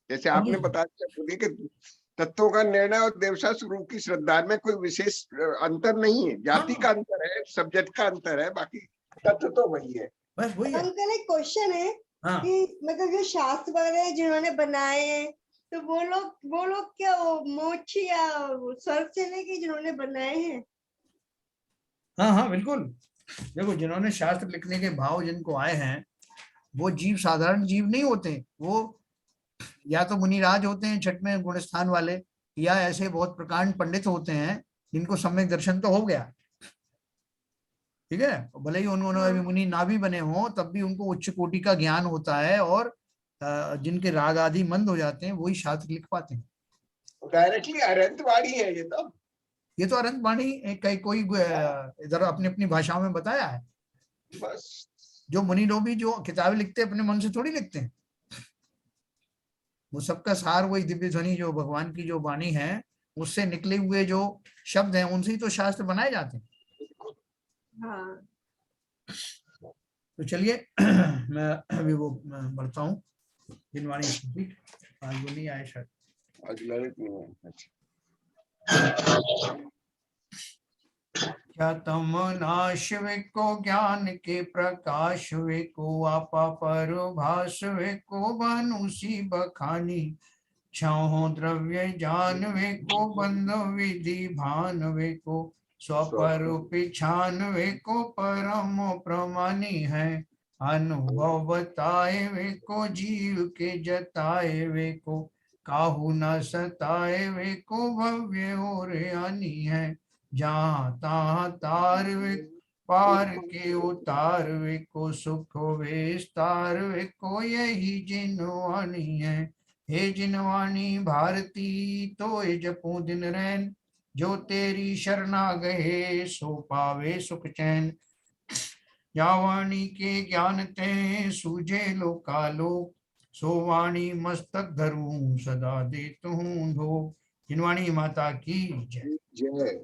जैसे हाँ आपने जी। बता दिया कि तत्वों का निर्णय और देवशास्त्र रूप की श्रद्धा में कोई विशेष अंतर नहीं है। जाति का अंतर है, सब्जेक्ट का अंतर है, बाकी तत्व तो वही है। बस वही है। अंकल एक क्वेश्चन है हाँ कि मतलब जो शास्त्र वगैरह जिन्होंने बनाए हैं, तो वो लोग क्या मोक्ष या स्वर्ग चले गए जिन्होंने बनाए हैं? हाँ हाँ, बिल्कुल। देखो, जिन्होंने शास्त्र लिखने के भाव जिनको आए हैं, वो जीव साधारण जीव नहीं होते। वो या तो मुनिराज होते हैं, छठवें गुणस्थान वाले, या ऐसे बहुत प्रकांड पंडित होते हैं जिनको सम्यक दर्शन तो हो गया। ठीक है, भले ही उन्होंने अभी मुनि ना भी बने हों तब भी उनको उच्च कोटि का ज्ञान होता है, और जिनके राग आदि मंद हो जाते हैं वही शास्त्र लिख पाते हैं। डायरेक्टली अरंतवाणी है ये तो। ये तो अनंत वाणी कई कोई इधर अपनी अपनी भाषाओं में बताया है। बस जो मुनि लोग भी जो किताबें लिखते हैं अपने मन से थोड़ी लिखते हैं, वो सबका सार वही दिव्य ध्वनि जो भगवान की जो वाणी है उससे निकले हुए जो शब्द हैं उनसे ही तो शास्त्र बनाए जाते हैं। हाँ तो चलिए मैं अभी वो बढ़ता हूँ। दिनवाणी स्तुति आज वो नहीं आए शायद। आज ललित नहीं है। अच्छा। क्या तम नाश वे को ज्ञान के प्रकाश वे को आपा पर भास वे को बनुसी बखानी छहो द्रव्य जान वे को बंध विधि भान वे को स्वपर पिछान वे को परम प्रमानी है अनुभव बताए वे को जीव के जताए वे को काहू न सताए वे को भव्य और आनी है जहाँ तहाँ तार वे पार के उतार वे को सुख विस्तार वे को यही जिनवानी है। हे जिनवाणी भारती तो जपू दिन रैन जो तेरी शरणा गए सो पावे सुख चैन। या वाणी के ज्ञान ते सूझे लोकालोक सो वाणी मस्तक धरूं सदा देतु धो। जिनवाणी माता की जय। जय।